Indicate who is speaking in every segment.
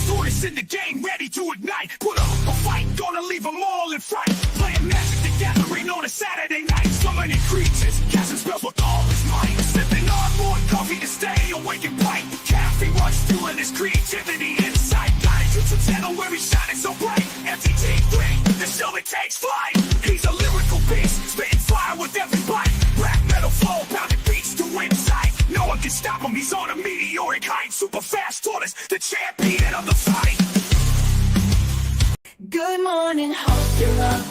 Speaker 1: Fastest in the game, ready to ignite. Put up a fight, gonna leave them all in fright. Playing Magic the Gathering on a Saturday night. Summoning creatures, casting spells with all his might. Sipping on more coffee to stay awake and bright. Caffeine rush, fueling his creativity inside. Got a YouTube channel where he's shining so bright. MTG3, the show that takes flight. He's a lyrical beast, spitting fire with every bite. Black metal flow, pounding beats to inside. No one can stop him, he's on a meteoric height. Super fast tortoise, the champion of the fight.
Speaker 2: Good morning, hope you're up.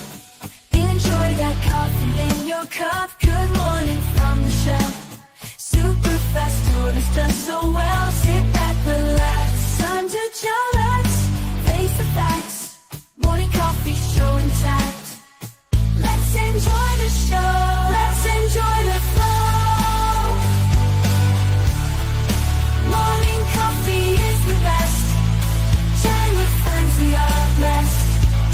Speaker 2: Enjoy that coffee in your cup. Good morning from the shelf. Super fast tortoise does so well. Sit back, relax, time to chillax. Face the facts, morning coffee show intact. Let's enjoy the show, let's enjoy the flow. Morning coffee is the best. Chatting with friends, we are blessed.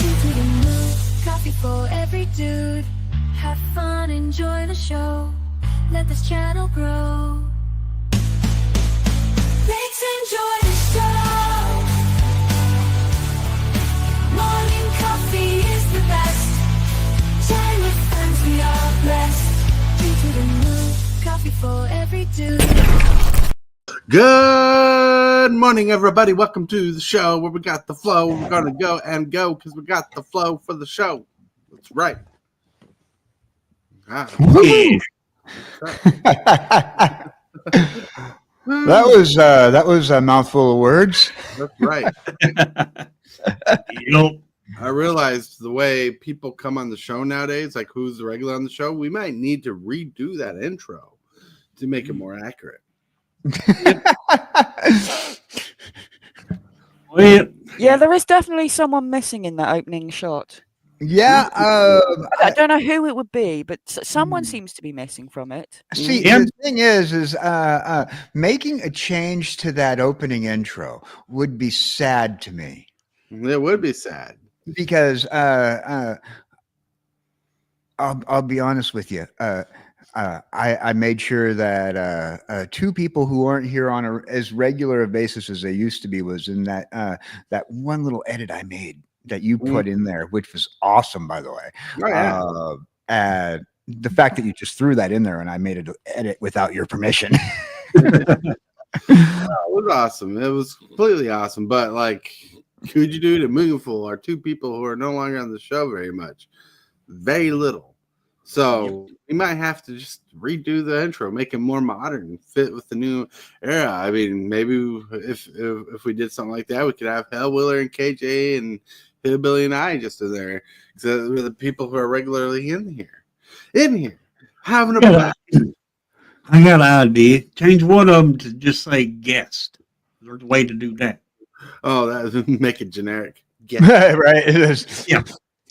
Speaker 2: Into the mood, coffee for every dude. Have fun, enjoy the show. Let this channel grow. Let's enjoy the show. Morning coffee is the best. Chatting with friends, we are blessed. Into the mood, coffee for every dude.
Speaker 3: Good morning, everybody. Welcome to the show where we got the flow. We're going to go and go because we got the flow for the show. That's right.
Speaker 4: That was a mouthful of words.
Speaker 3: That's right.
Speaker 5: Yep.
Speaker 3: I realized the way people come on the show nowadays, like who's the regular on the show, we might need to redo that intro to make it more accurate.
Speaker 6: Yeah, there is definitely someone missing in that opening shot.
Speaker 4: Yeah,
Speaker 6: I don't know who it would be, but someone seems to be missing from it.
Speaker 4: see, the thing is making a change to that opening intro would be sad to me.
Speaker 3: It would be sad
Speaker 4: Because I'll be honest with you. I made sure that two people who aren't here on as regular a basis as they used to be was in that one little edit I made that you put in there, which was awesome, by the way.
Speaker 3: Oh, yeah.
Speaker 4: The fact that you just threw that in there and I made it edit without your permission.
Speaker 3: It was awesome. It was completely awesome. But like kjcowboydan and mugenfool are two people who are no longer on the show very much. Very little. So we might have to just redo the intro, make it more modern, fit with the new era. I mean, maybe if we did something like that, we could have Hellwheeler and KJ and HILLBILLY and I just in there. Because we're the people who are regularly in here, having a blast.
Speaker 5: I got an idea. Change one of them to just say guest. There's a way to do that.
Speaker 3: Oh, that would make it generic. Guest.
Speaker 4: Right? It is.
Speaker 5: Yeah.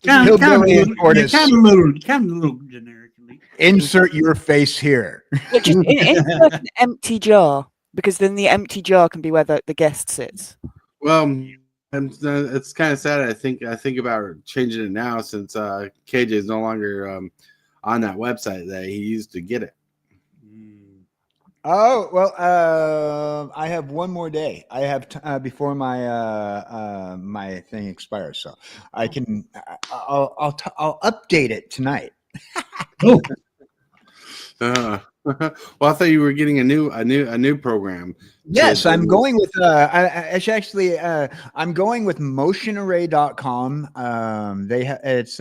Speaker 4: Kind of
Speaker 5: little generically.
Speaker 4: Insert your face here.
Speaker 6: Yeah, just insert an empty jar, because then the empty jar can be where the guest sits.
Speaker 3: Well, it's kind of sad. I think about changing it now since KJ is no longer on that website that he used to get it.
Speaker 4: Oh, well, I have one more day. I have before my my thing expires, so I can I'll update it tonight.
Speaker 5: Oh.
Speaker 3: Well, I thought you were getting a new program.
Speaker 4: Yes, I'm going with I'm going with motionarray.com. It's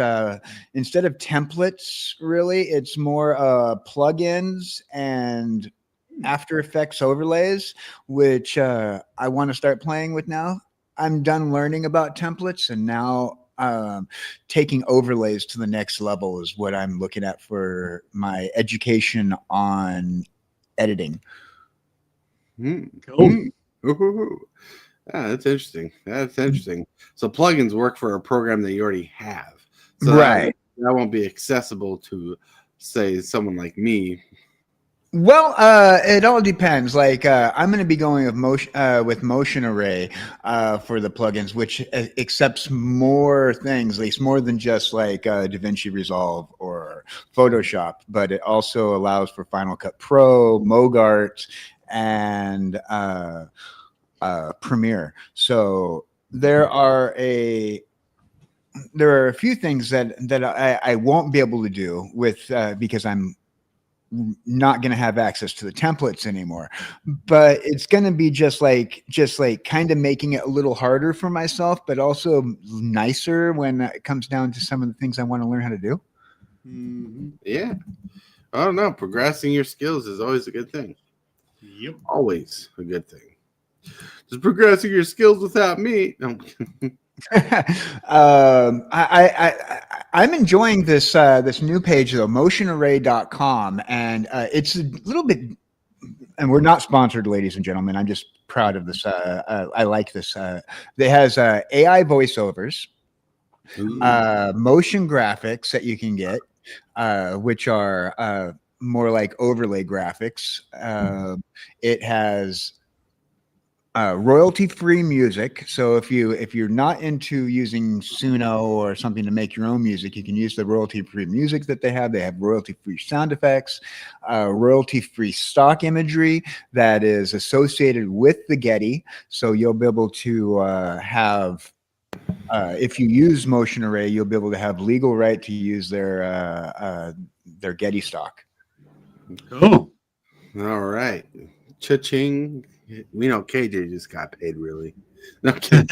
Speaker 4: instead of templates, really, it's more plugins and After Effects overlays, which I want to start playing with now. I'm done learning about templates, and now taking overlays to the next level is what I'm looking at for my education on editing.
Speaker 5: Cool.
Speaker 3: That's interesting. So plugins work for a program that you already have. So
Speaker 4: Right.
Speaker 3: That won't be accessible to, say, someone like me.
Speaker 4: Well, it all depends. Like, I'm going to be going with Motion Array for the plugins, which accepts more things, at least more than just like DaVinci Resolve or Photoshop, but it also allows for Final Cut Pro, Mogart, and premiere. So there are a few things that I won't be able to do with because I'm not going to have access to the templates anymore. But it's going to be just like kind of making it a little harder for myself, but also nicer when it comes down to some of the things I want to learn how to do.
Speaker 3: Yeah. I don't know. Progressing your skills is always a good thing.
Speaker 5: Yep.
Speaker 3: Always a good thing. Just progressing your skills without me. No.
Speaker 4: I'm enjoying this this new page though, motionarray.com, and it's a little bit, and we're not sponsored, ladies and gentlemen. I'm just proud of this. I like this. It has AI voiceovers, motion graphics that you can get, which are more like overlay graphics. It has royalty-free music. So if you're not into using Suno or something to make your own music, you can use the royalty-free music that they have. They have royalty-free sound effects, royalty-free stock imagery that is associated with the Getty. So you'll be able to have, if you use Motion Array, you'll be able to have legal right to use their Getty stock.
Speaker 5: Cool.
Speaker 3: All right. Cha-ching. We know KJ just got paid, really. No kidding.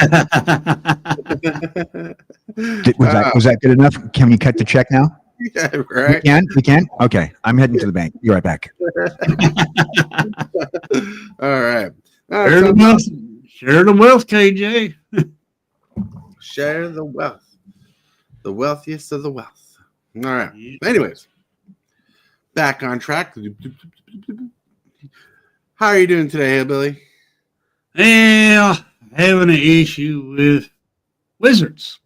Speaker 4: Was that good enough? Can we cut the check now?
Speaker 3: Yeah, right.
Speaker 4: We can. Okay, I'm heading to the bank. Be right back.
Speaker 3: All right.
Speaker 5: Share the wealth. Share the wealth, KJ.
Speaker 3: Share the wealth. The wealthiest of the wealth. All right. Anyways, back on track. How are you doing today, Hillbilly?
Speaker 5: Well, having an issue with wizards.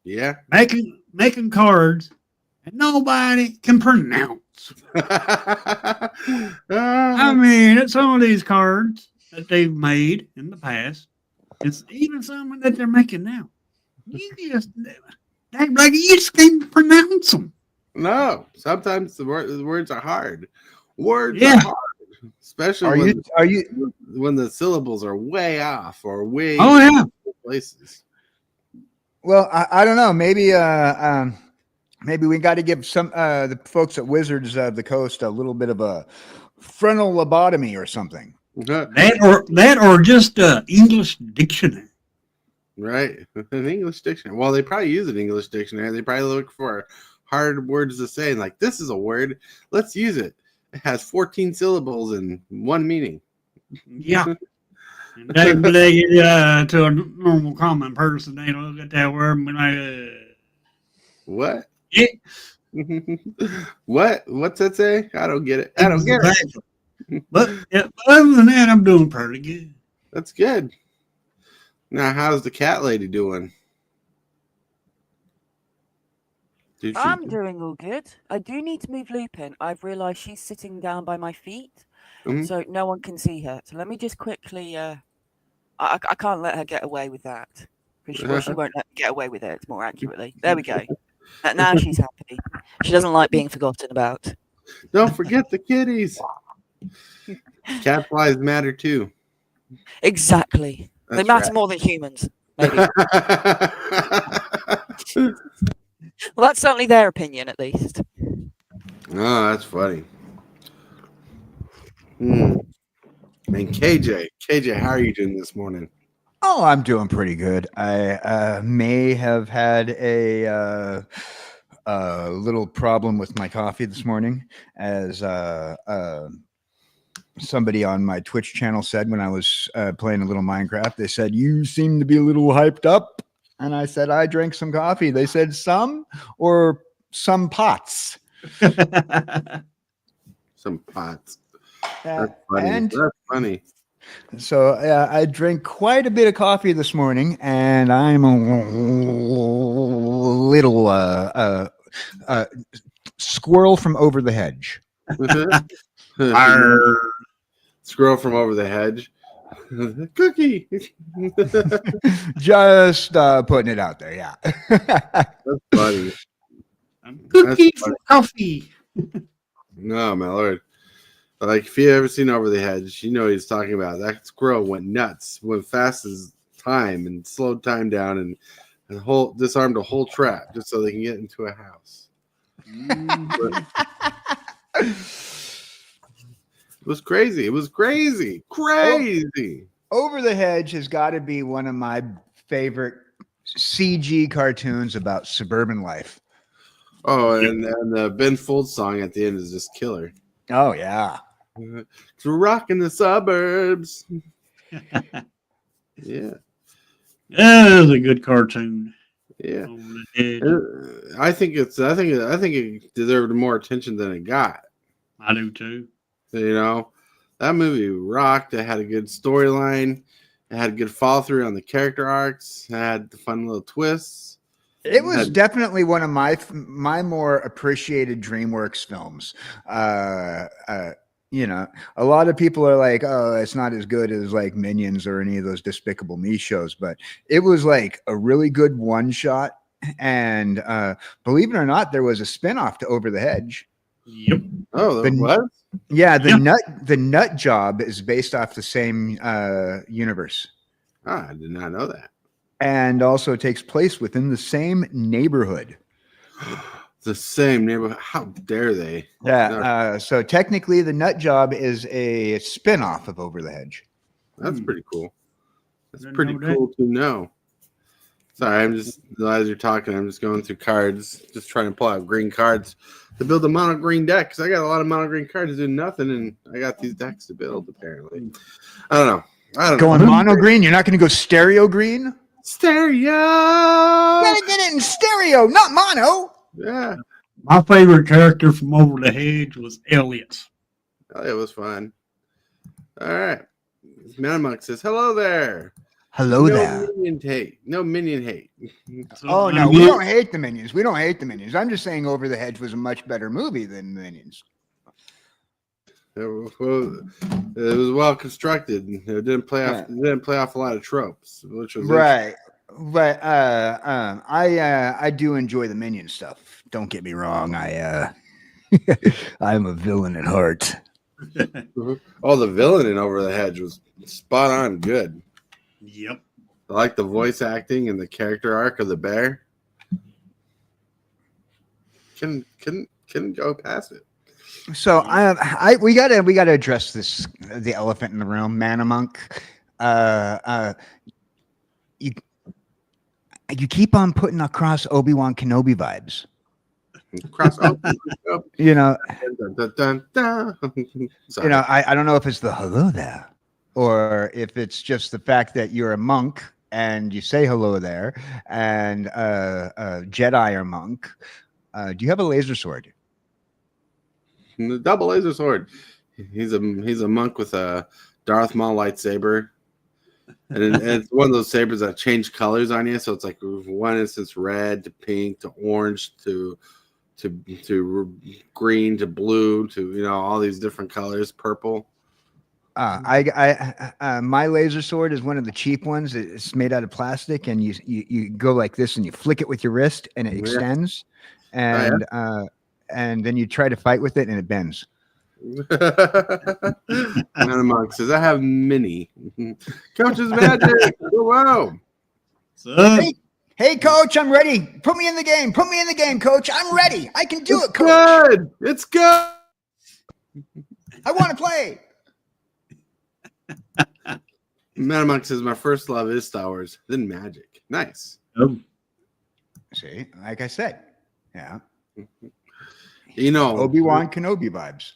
Speaker 3: Yeah.
Speaker 5: Making cards and nobody can pronounce. I mean, some of these cards that they've made in the past, it's even some that they're making now. You just can't pronounce them.
Speaker 3: No, sometimes the words are hard. Words
Speaker 5: Yeah.
Speaker 3: are hard. Especially when the syllables are way off or way places.
Speaker 4: Well, I don't know. Maybe maybe we got to give some the folks at Wizards of the Coast a little bit of a frontal lobotomy or something.
Speaker 5: That or just English dictionary.
Speaker 3: Right, an English dictionary. Well, they probably use an English dictionary. They probably look for hard words to say. Like, this is a word. Let's use it. It has 14 syllables and one meaning.
Speaker 5: Yeah. And they it to a normal common person. They look at that word and be like,
Speaker 3: What?
Speaker 5: Yeah.
Speaker 3: What's that say? I don't get it. I don't get it.
Speaker 5: But other than that, I'm doing pretty good.
Speaker 3: That's good. Now, how's the cat lady doing?
Speaker 6: I'm doing all good. I do need to move Lupin. I've realised she's sitting down by my feet, so no one can see her. So let me just quickly. I can't let her get away with that. She won't let me get away with it. More accurately, there we go. Now she's happy. She doesn't like being forgotten about.
Speaker 3: Don't forget the kitties. Cat flies matter too.
Speaker 6: Exactly.
Speaker 3: That's
Speaker 6: they matter
Speaker 3: right.
Speaker 6: more than humans. Maybe. Well, that's certainly their opinion, at least.
Speaker 3: Oh, that's funny. And KJ, how are you doing this morning?
Speaker 4: Oh, I'm doing pretty good. I may have had a little problem with my coffee this morning, as somebody on my Twitch channel said when I was playing a little Minecraft. They said, "You seem to be a little hyped up." And I said, "I drank some coffee." They said, "Some or some pots?"
Speaker 3: Some pots.
Speaker 4: Yeah.
Speaker 3: That's funny. That's funny.
Speaker 4: So I drank quite a bit of coffee this morning, and I'm a little squirrel from over the hedge.
Speaker 3: Squirrel from over the hedge. Cookie.
Speaker 4: Just putting it out there, yeah.
Speaker 3: That's funny.
Speaker 5: I'm cooking for coffee.
Speaker 3: No, my lord. Like if you ever seen Over the Hedge, you know what he's talking about. That squirrel went nuts, went fast as time, and slowed time down, and disarmed a whole trap just so they can get into a house. It was crazy. It was crazy. Crazy.
Speaker 4: Over the Hedge has got to be one of my favorite CG cartoons about suburban life.
Speaker 3: Oh, and the Ben Folds song at the end is just killer.
Speaker 4: Oh, yeah.
Speaker 3: To rock in the suburbs. Yeah.
Speaker 5: That was a good cartoon.
Speaker 3: Yeah. I think it deserved more attention than it got.
Speaker 5: I do too.
Speaker 3: You know, that movie rocked. It had a good storyline. It had a good follow through on the character arcs. It had the fun little twists.
Speaker 4: It was definitely one of my more appreciated DreamWorks films. You know, a lot of people are like, "Oh, it's not as good as like Minions or any of those Despicable Me shows," but it was like a really good one shot. And believe it or not, there was a spinoff to Over the Hedge.
Speaker 5: Yep.
Speaker 3: Oh, what?
Speaker 4: Yeah, the Nut Job is based off the same universe.
Speaker 3: I did not know that.
Speaker 4: And also takes place within the same neighborhood.
Speaker 3: The same neighborhood. How dare they?
Speaker 4: Yeah. So technically, the Nut Job is a spin-off of Over the Hedge.
Speaker 3: That's pretty cool. That's pretty cool to know. Sorry, I'm just, as you're talking, I'm just going through cards, just trying to pull out green cards to build a mono green deck, because I got a lot of mono green cards doing nothing, and I got these decks to build, apparently. I don't know.
Speaker 4: Going mono green? You're not going to go stereo green?
Speaker 3: Stereo!
Speaker 4: You gotta get it in stereo, not mono.
Speaker 3: Yeah.
Speaker 5: My favorite character from Over the Hedge was Elliot.
Speaker 3: It was fun. All right. Manamuck says, hello there.
Speaker 4: Hello there.
Speaker 3: No minion hate.
Speaker 4: Oh, no, we don't hate the Minions. We don't hate the Minions. I'm just saying Over the Hedge was a much better movie than Minions.
Speaker 3: It was well constructed. It didn't play off. It didn't play off a lot of tropes, which was
Speaker 4: right. But I do enjoy the Minion stuff. Don't get me wrong. I'm a villain at heart.
Speaker 3: Oh, the villain in Over the Hedge was spot on good.
Speaker 5: Yep.
Speaker 3: I like the voice acting and the character arc of the bear. Couldn't go past it.
Speaker 4: So we gotta address the elephant in the room, Manamonk. You keep on putting across Obi-Wan Kenobi vibes. You know, you know, I don't know if it's the hello there, or if it's just the fact that you're a monk and you say hello there, and Jedi or monk. Do you have a laser sword?
Speaker 3: The double laser sword. He's a monk with a Darth Maul lightsaber, and it's one of those sabers that change colors on you. So it's like one instance red to pink to orange to green to blue to all these different colors, purple.
Speaker 4: My laser sword is one of the cheap ones. It's made out of plastic, and you go like this, and you flick it with your wrist, and it extends, and then you try to fight with it, and it bends.
Speaker 3: Manamonk says, I have mini. Coach's magic. Wow.
Speaker 4: Hey, coach, I'm ready. Put me in the game. Put me in the game, coach. I'm ready. I can do it, coach.
Speaker 3: Good. It's good.
Speaker 4: I want to play.
Speaker 3: Manamonk says, my first love is Star Wars, then magic. Nice.
Speaker 5: Oh.
Speaker 4: See, like I said. Yeah.
Speaker 3: Obi-Wan
Speaker 4: Kenobi vibes.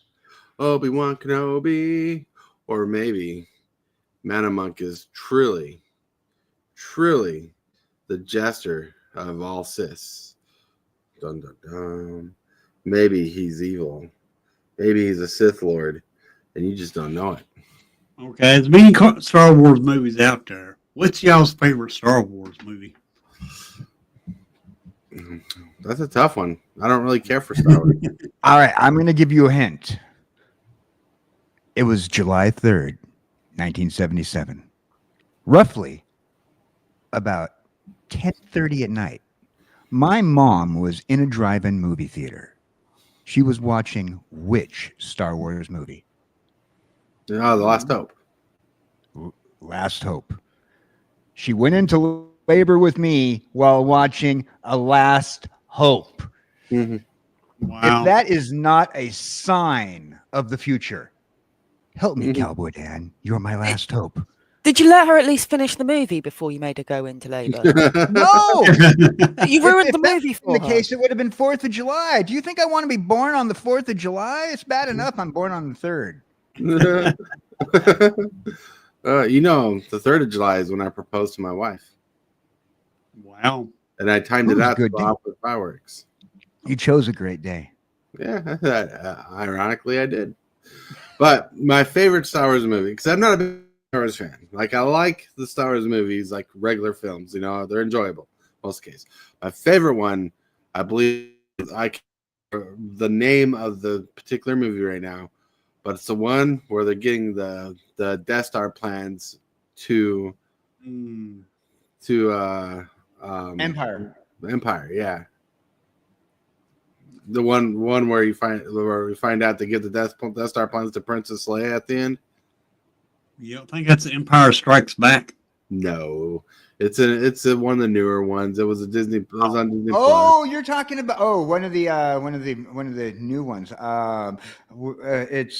Speaker 3: Obi-Wan Kenobi. Or maybe Manamonk is truly the jester of all Siths. Dun, dun, dun. Maybe he's evil. Maybe he's a Sith Lord, and you just don't know it.
Speaker 5: Okay, there's many Star Wars movies out there. What's y'all's favorite Star Wars movie?
Speaker 3: That's a tough one. I don't really care for Star Wars.
Speaker 4: All right, I'm going to give you a hint. It was July 3rd, 1977. Roughly about 10:30 at night. My mom was in a drive-in movie theater. She was watching which Star Wars movie?
Speaker 3: Oh, The Last Hope.
Speaker 4: Last Hope. She went into labor with me while watching A Last Hope.
Speaker 3: Mm-hmm.
Speaker 5: Wow.
Speaker 4: If that is not a sign of the future, help me, Cowboy Dan. You're my last hope.
Speaker 6: Did you let her at least finish the movie before you made her go into labor?
Speaker 4: No!
Speaker 6: You ruined
Speaker 4: If
Speaker 6: the
Speaker 4: that
Speaker 6: movie
Speaker 4: was
Speaker 6: for
Speaker 4: the
Speaker 6: her.
Speaker 4: case, it would have been 4th of July. Do you think I want to be born on the 4th of July? It's bad enough I'm born on the 3rd.
Speaker 3: You know, the 3rd of July is when I proposed to my wife.
Speaker 5: Wow.
Speaker 3: And I timed
Speaker 4: Ooh,
Speaker 3: it out to
Speaker 4: good
Speaker 3: go
Speaker 4: day.
Speaker 3: off with fireworks.
Speaker 4: You chose a great day.
Speaker 3: Yeah, ironically, I did. But my favorite Star Wars movie, because I'm not a big Star Wars fan. Like, I like the Star Wars movies, like regular films. You know, they're enjoyable most cases. My favorite one, I believe, the name of the particular movie right now, but it's the one where they're getting the Death Star plans to
Speaker 4: Empire.
Speaker 3: Empire, yeah. The one where we find out they give the Death Star plans to Princess Leia at the end.
Speaker 5: Yeah, I think that's Empire Strikes Back.
Speaker 3: No, it's one of the newer ones. It was a Disney. It was on Disney
Speaker 4: Oh, you're talking about one of the new ones. It's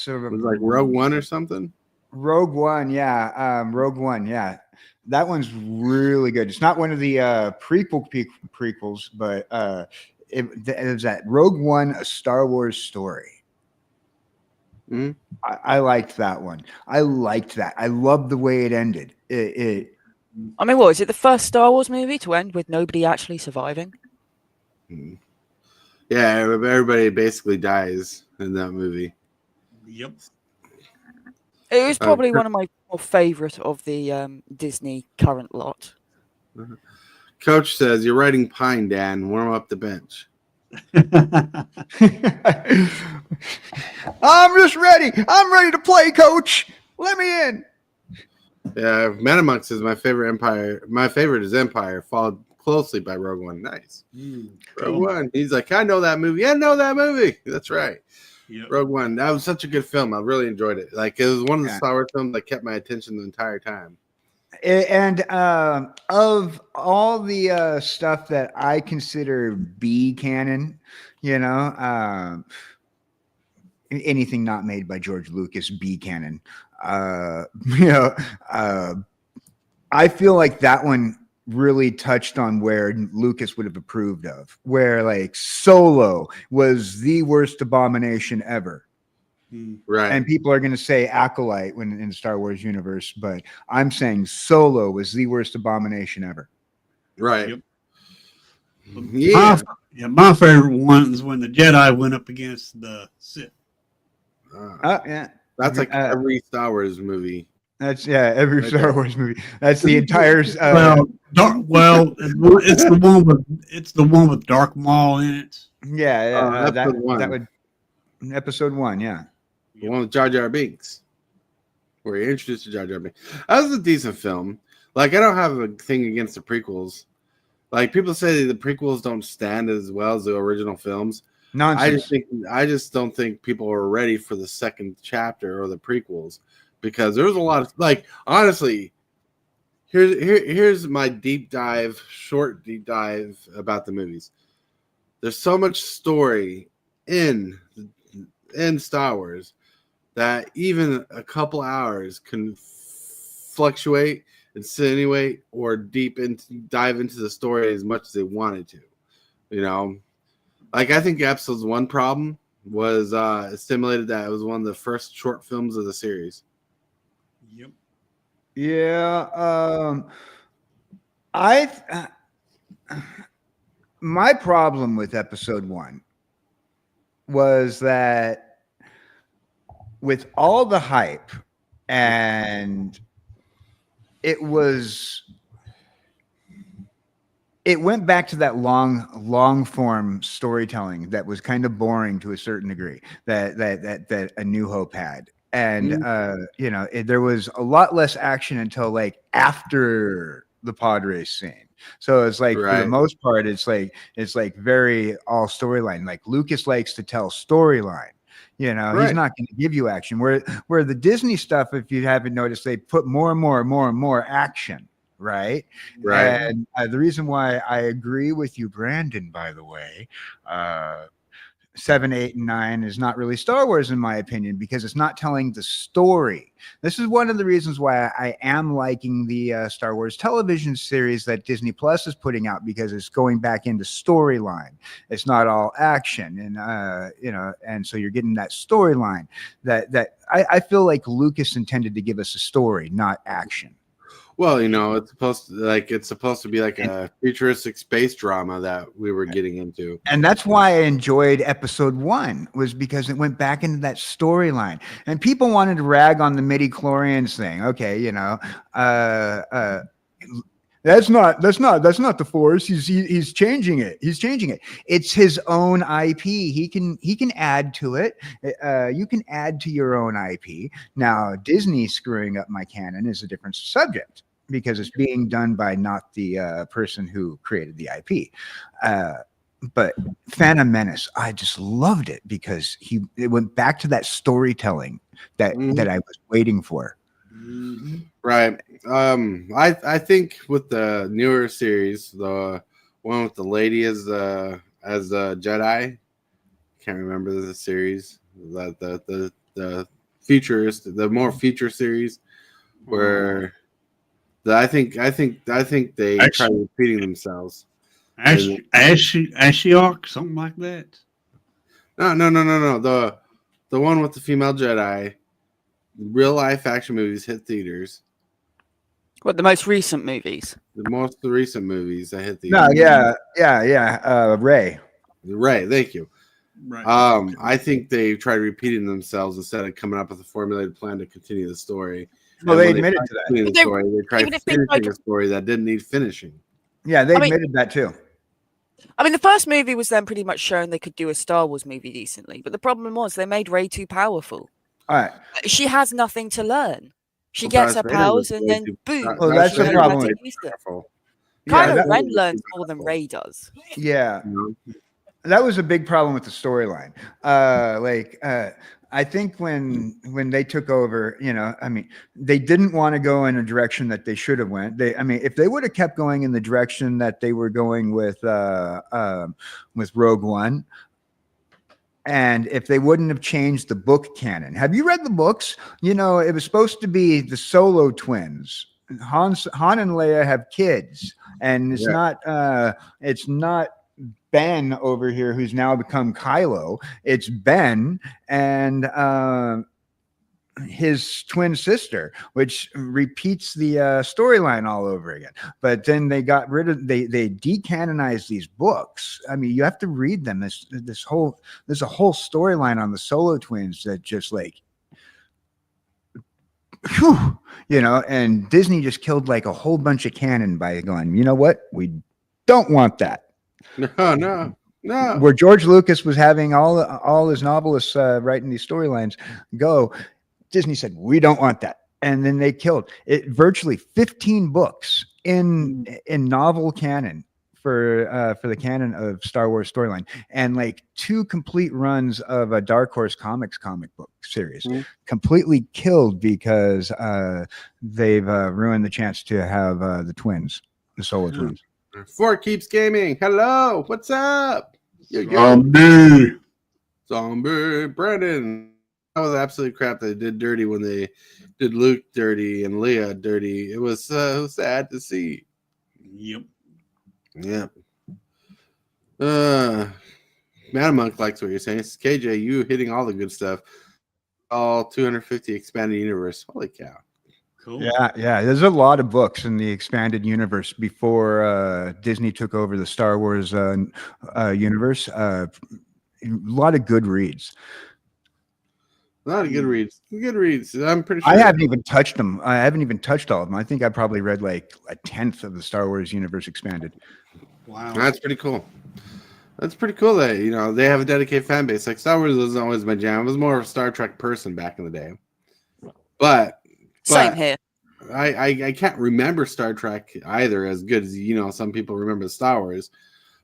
Speaker 3: It was like Rogue One or something.
Speaker 4: Rogue One, yeah. Rogue One, yeah. That one's really good. It's not one of the prequels, but it was that Rogue One, A Star Wars Story.
Speaker 3: Mm-hmm.
Speaker 4: I liked that one. I liked that. I loved the way it ended.
Speaker 6: I mean, what is it? The first Star Wars movie to end with nobody actually surviving?
Speaker 3: Yeah, everybody basically dies in that movie.
Speaker 5: Yep.
Speaker 6: It was probably one of my more favorite of the Disney current lot.
Speaker 3: Coach says, "You're riding pine, Dan. Warm up the bench."
Speaker 4: I'm just ready. I'm ready to play, Coach. Let me in.
Speaker 3: Yeah, Metamux is my favorite Empire. My favorite is Empire, followed closely by Rogue One. Nice. Rogue One. He's like, I know that movie. I know that movie. That's right. Yep. Rogue One. That was such a good film. I really enjoyed it. Like, it was one of the Star Wars films that kept my attention the entire time.
Speaker 4: And of all the stuff that I consider B canon, you know, anything not made by George Lucas, B canon. You know, I feel like that one really touched on where Lucas would have approved of, where like Solo was the worst abomination ever.
Speaker 3: Right.
Speaker 4: And people are going to say Acolyte when in the Star Wars universe, but I'm saying Solo was the worst abomination ever.
Speaker 3: Right.
Speaker 5: Yep.
Speaker 3: Yeah.
Speaker 5: My favorite one is when the Jedi went up against the Sith.
Speaker 4: Yeah.
Speaker 3: That's like every Star Wars movie.
Speaker 4: That's every Star Wars movie. That's the entire.
Speaker 5: It's the one with Dark Maul in it.
Speaker 4: Yeah, that would episode 1. Yeah,
Speaker 3: the one with Jar Jar Binks, where he introduced to Jar Jar Binks. That was a decent film. Like, I don't have a thing against the prequels. Like, people say the prequels don't stand as well as the original films.
Speaker 4: Nonsense.
Speaker 3: I just don't think people are ready for the second chapter or the prequels, because there was a lot of, like, honestly, here's my short deep dive about the movies. There's so much story in Star Wars that even a couple hours can fluctuate, insinuate, or dive into the story as much as they wanted to. You know, like, I think episode 1 problem was stimulated that it was one of the first short films of the series.
Speaker 5: Yep.
Speaker 4: Yeah. My problem with episode 1 was that with all the hype, and it went back to that long form storytelling that was kind of boring to a certain degree that A New Hope had. And you know, there was a lot less action until like after the pod race scene. So it's like, for the most part, it's like very all storyline. Like, Lucas likes to tell storyline, You know,
Speaker 3: Right.
Speaker 4: he's not going to give you action. Where the Disney stuff, if you haven't noticed, they put more and more and more and more action, right?
Speaker 3: Right.
Speaker 4: And the reason why I agree with you, Brandon, by the way, 7, 8, and 9 is not really Star Wars in my opinion, because it's not telling the story. This is one of the reasons why I am liking the Star Wars television series that Disney Plus is putting out, because it's going back into storyline. It's not all action, and you know, and so you're getting that storyline that I feel like Lucas intended to give us a story, not action.
Speaker 3: Well, you know, it's supposed to be like a futuristic space drama that we were getting into.
Speaker 4: And that's why I enjoyed episode 1, was because it went back into that storyline. And people wanted to rag on the midi-chlorians thing. Okay, you know, that's not the Force. He's changing it. He's changing it. It's his own IP. He can add to it. You can add to your own IP. Now, Disney screwing up my canon is a different subject, because it's being done by not the person who created the IP. But Phantom Menace, I just loved it because it went back to that storytelling that I was waiting for.
Speaker 3: Right. I think with the newer series, the one with the lady as a Jedi, can't remember the series, the futurist, the more future series, where I think they try repeating themselves.
Speaker 5: Ashiok, something like that.
Speaker 3: No. The one with the female Jedi, real life action movies hit theaters.
Speaker 6: What, the most recent movies?
Speaker 3: The recent movies that hit theaters.
Speaker 4: No, yeah. Ray.
Speaker 3: Right, thank you.
Speaker 5: Right.
Speaker 3: I think they tried repeating themselves instead of coming up with a formulated plan to continue the story.
Speaker 4: Well, they admitted to that.
Speaker 3: They tried finishing a story that didn't need finishing.
Speaker 4: Yeah, they admitted that too.
Speaker 6: I mean, the first movie was then pretty much showing they could do a Star Wars movie decently, but the problem was they made Rey too powerful.
Speaker 4: All right.
Speaker 6: She has nothing to learn. She gets her powers and then boom.
Speaker 4: Well, that's the problem.
Speaker 6: Kylo Ren learns more than Rey does.
Speaker 4: Yeah. That was a big problem with the storyline. I think when they took over, you know, I mean, they didn't want to go in a direction that they should have went. If they would have kept going in the direction that they were going with Rogue One, and if they wouldn't have changed the book canon. Have you read the books? You know, it was supposed to be the Solo twins. Han and Leia have kids, and it's not Ben over here who's now become Kylo. It's Ben and his twin sister, which repeats the storyline all over again. But then they got rid of they decanonized these books. I mean, you have to read them. There's a whole storyline on the Solo twins that just like, whew, you know, and Disney just killed like a whole bunch of canon by going, you know what, we don't want that.
Speaker 3: No.
Speaker 4: Where George Lucas was having all his novelists writing these storylines go, Disney said, we don't want that. And then they killed it. Virtually 15 books in novel canon for the canon of Star Wars storyline, and like 2 complete runs of a Dark Horse Comics comic book series completely killed because they've ruined the chance to have the twins, the Solo twins.
Speaker 3: Fort Keeps Gaming. Hello, what's up?
Speaker 5: Zombie.
Speaker 3: Brandon. That was absolute crap. They did dirty when they did Luke dirty and Leia dirty. It was so sad to see.
Speaker 5: Yep.
Speaker 3: Madam Monk likes what you're saying. It's KJ, you hitting all the good stuff. All 250 expanded universe. Holy cow.
Speaker 5: Cool.
Speaker 4: Yeah. There's a lot of books in the expanded universe before Disney took over the Star Wars universe. A lot of good reads.
Speaker 3: A lot of good reads. Good reads. I'm pretty sure.
Speaker 4: I haven't even touched them. I haven't even touched all of them. I think I probably read like 1/10 of the Star Wars universe expanded.
Speaker 5: Wow.
Speaker 3: That's pretty cool. That's pretty cool that, you know, they have a dedicated fan base. Like Star Wars wasn't always my jam. I was more of a Star Trek person back in the day. But
Speaker 6: Same here.
Speaker 3: I can't remember Star Trek either as good as, you know, some people remember Star Wars.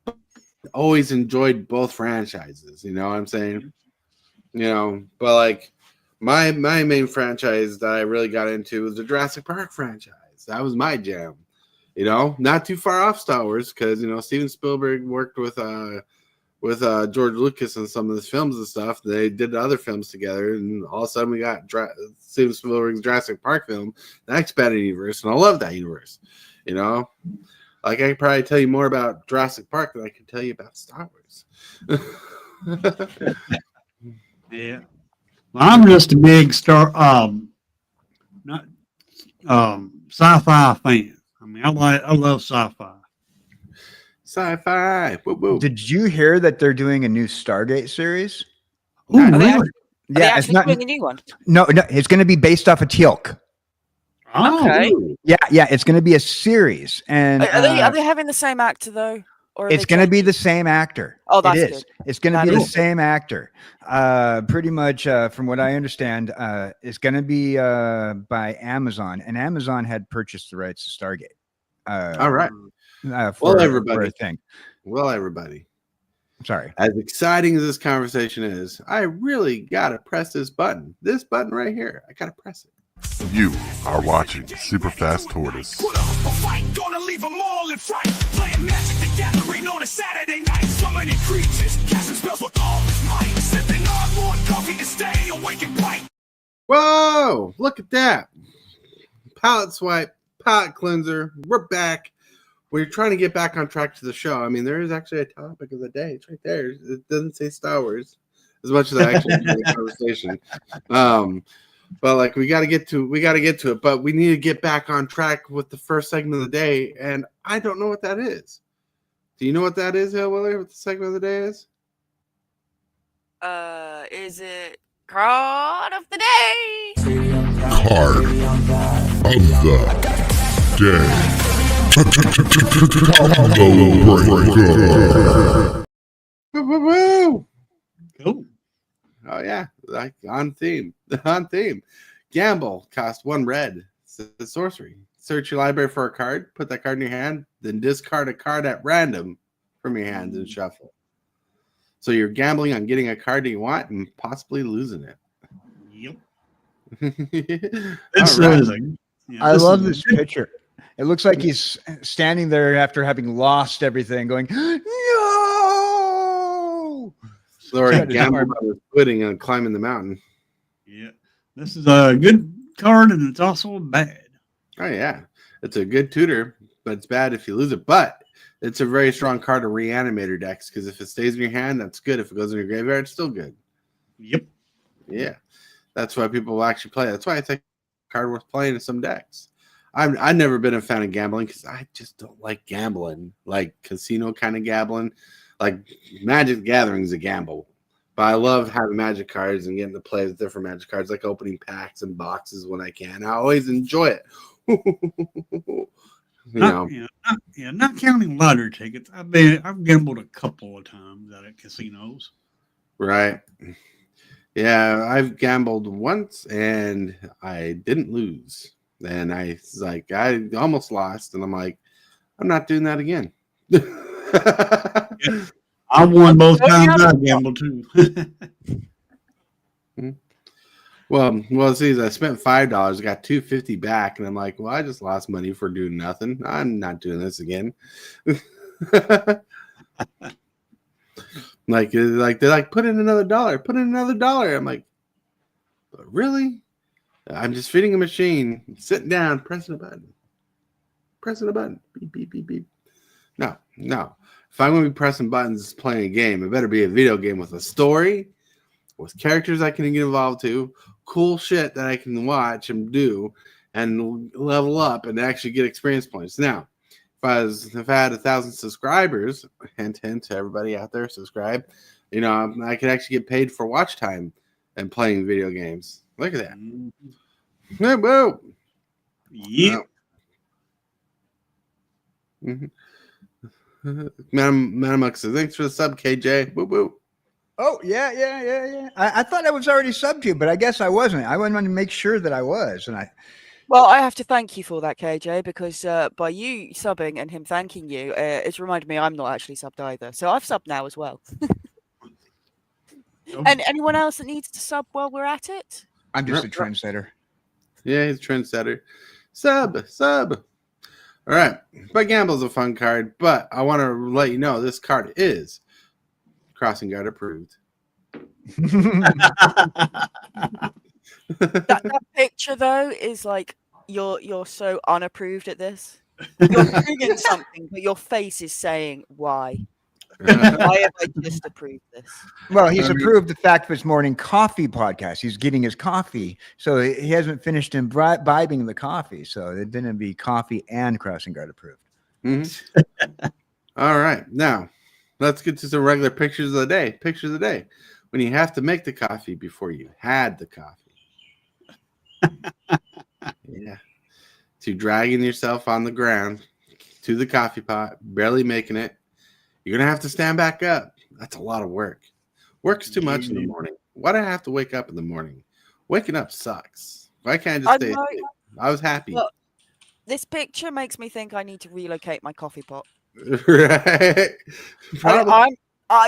Speaker 3: But always enjoyed both franchises. You know what I'm saying? But like my main franchise that I really got into was the Jurassic Park franchise. That was my jam. Not too far off Star Wars because Steven Spielberg worked with George Lucas on some of his films and stuff. They did other films together, and all of a sudden we got Steven Spielberg's Jurassic Park film, that expanded universe, and I love that universe. Like I could probably tell you more about Jurassic Park than I can tell you about Star Wars.
Speaker 5: Yeah, well, I'm just a big not sci-fi fan. I mean, I love sci-fi.
Speaker 3: Sci-fi. Woo, woo.
Speaker 4: Did you hear that they're doing a new Stargate series?
Speaker 5: Ooh,
Speaker 6: Are they
Speaker 5: really?
Speaker 4: Yeah, it's not
Speaker 6: doing a new one.
Speaker 4: No, it's going to be based off of Teal'c.
Speaker 5: Oh,
Speaker 6: Okay.
Speaker 4: Yeah, it's going to be a series, and
Speaker 6: Are they having the same actor though? Or are
Speaker 4: it's
Speaker 6: they
Speaker 4: going to be
Speaker 6: changing?
Speaker 4: the same actor.
Speaker 6: Oh, that's
Speaker 4: it is.
Speaker 6: good.
Speaker 4: It's going to
Speaker 6: That
Speaker 4: be the
Speaker 6: is-
Speaker 4: same actor. Pretty much, from what I understand, it's going to be by Amazon, and Amazon had purchased the rights to Stargate.
Speaker 3: All right.
Speaker 4: For
Speaker 3: everybody.
Speaker 4: a thing.
Speaker 3: Well, everybody,
Speaker 4: Sorry.
Speaker 3: as exciting as this conversation is, I really got to press this button. This button right here. I got to press it.
Speaker 7: You are watching Super Fast Tortoise.
Speaker 1: Put up a fight, gonna leave them all in fright. Playing Magic the Gathering on a Saturday night. Summoning creatures, casting spells with all his might. Sipping on more coffee to stay awake and bright.
Speaker 3: Whoa! Look at that. Palette swipe, palette cleanser. We're back. We're trying to get back on track to the show. I mean, there is actually a topic of the day. It's right there. It doesn't say Star Wars as much as I actually enjoy the conversation. But like we got to get to it. But we need to get back on track with the first segment of the day, and I don't know what that is. Do you know what that is, Hellwheeler? What the segment of the day is?
Speaker 6: Is it card of the day?
Speaker 7: Card of the day.
Speaker 3: Woo!
Speaker 5: cool.
Speaker 3: Oh yeah, like on theme. On theme. Gamble cost 1 red. It's sorcery. Search your library for a card, put that card in your hand, then discard a card at random from your hand and shuffle. So you're gambling on getting a card that you want and possibly losing it.
Speaker 5: Yep.
Speaker 3: All right.
Speaker 4: I love this picture. It looks like he's standing there after having lost everything, going, no!
Speaker 3: So he gambled on his footing and climbing the mountain.
Speaker 5: Yeah, this is a good card, and it's also bad.
Speaker 3: Oh yeah, it's a good tutor, but it's bad if you lose it. But it's a very strong card of reanimator decks because if it stays in your hand, that's good. If it goes in your graveyard, it's still good.
Speaker 5: Yep.
Speaker 3: Yeah, that's why people will actually play. That's why it's a card worth playing in some decks. I've never been a fan of gambling because I just don't like gambling, like casino kind of gambling. Like Magic the Gathering is a gamble, but I love having Magic cards and getting to play with different Magic cards, like opening packs and boxes when I can. I always enjoy it.
Speaker 5: Not counting lottery tickets. I've gambled a couple of times at casinos.
Speaker 3: Right. Yeah, I've gambled once and I didn't lose. And I almost lost, and I'm like, I'm not doing that again.
Speaker 5: I won both times I gambled too.
Speaker 3: Well, see, I spent $5, got $2.50 back, and I'm like, well, I just lost money for doing nothing. I'm not doing this again. like they're like, put in another dollar, put in another dollar. I'm like, but really? I'm just feeding a machine, sitting down, pressing a button. Beep, beep, beep, beep. No. If I'm going to be pressing buttons playing a game, it better be a video game with a story, with characters I can get involved to, cool shit that I can watch and do, and level up and actually get experience points. Now, if I had 1,000 subscribers, hint to everybody out there, subscribe, I could actually get paid for watch time and playing video games. Look at that. Whoa.
Speaker 5: Yep.
Speaker 3: Madam says, thanks for the sub, KJ. Woo woo.
Speaker 4: Oh, yeah. I thought I was already subbed to you, but I guess I wasn't. I wanted to make sure that I was.
Speaker 6: Well, I have to thank you for that, KJ, because by you subbing and him thanking you, it's reminded me I'm not actually subbed either. So I've subbed now as well. And anyone else that needs to sub while we're at it?
Speaker 4: I'm just a trendsetter.
Speaker 3: Yeah, he's a trendsetter. Sub. All right. But Gamble's a fun card, but I want to let you know this card is Crossing Guard approved.
Speaker 6: That picture though is like you're so unapproved at this. You're doing something, but your face is saying why. Why have I just approved this?
Speaker 4: Well, he's approved the fact of his morning coffee podcast. He's getting his coffee, so he hasn't finished imbibing the coffee. So it didn't be coffee and Crossing Guard approved.
Speaker 3: Mm-hmm. All right, now let's get to some regular pictures of the day. Pictures of the day when you have to make the coffee before you had the coffee. Yeah, to dragging yourself on the ground to the coffee pot, barely making it. You're gonna have to stand back up. That's a lot of work. Work's too much in the morning. Why do I have to wake up in the morning? Waking up sucks. Why can't I just stay asleep? I was happy.
Speaker 6: Look, this picture makes me think I need to relocate my coffee pot.
Speaker 3: Right.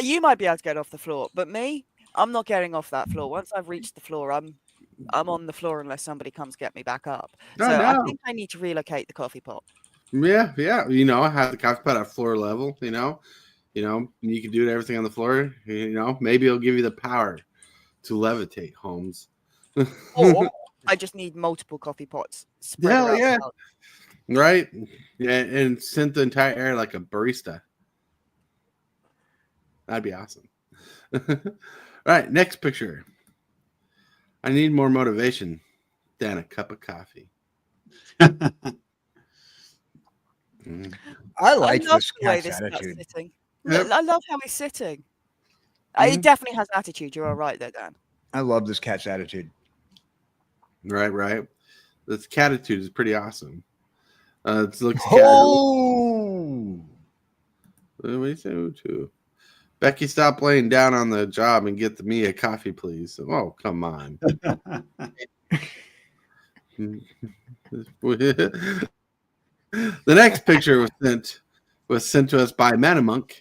Speaker 6: You might be able to get off the floor, but me, I'm not getting off that floor. Once I've reached the floor, I'm on the floor unless somebody comes get me back up. So I think I need to relocate the coffee pot.
Speaker 3: Yeah. You know, I have the coffee pot at floor level. You can do everything on the floor. Maybe it'll give you the power to levitate, Holmes.
Speaker 6: Or I just need multiple coffee pots.
Speaker 3: Hell yeah. Right? Yeah, and scent the entire air like a barista. That'd be awesome. All right, next picture. I need more motivation than a cup of coffee.
Speaker 4: I like
Speaker 6: love
Speaker 4: this
Speaker 6: the way
Speaker 4: cat's attitude.
Speaker 6: sitting.
Speaker 3: Yep.
Speaker 6: I love how he's sitting. He definitely has attitude. You're all right there, Dan.
Speaker 4: I love this cat's attitude.
Speaker 3: Right. This cat attitude is pretty awesome. It looks
Speaker 4: Oh!
Speaker 3: What do you say? Too? Becky, stop laying down on the job and get me a coffee, please. Oh, come on. The next picture was sent to us by Manamonk.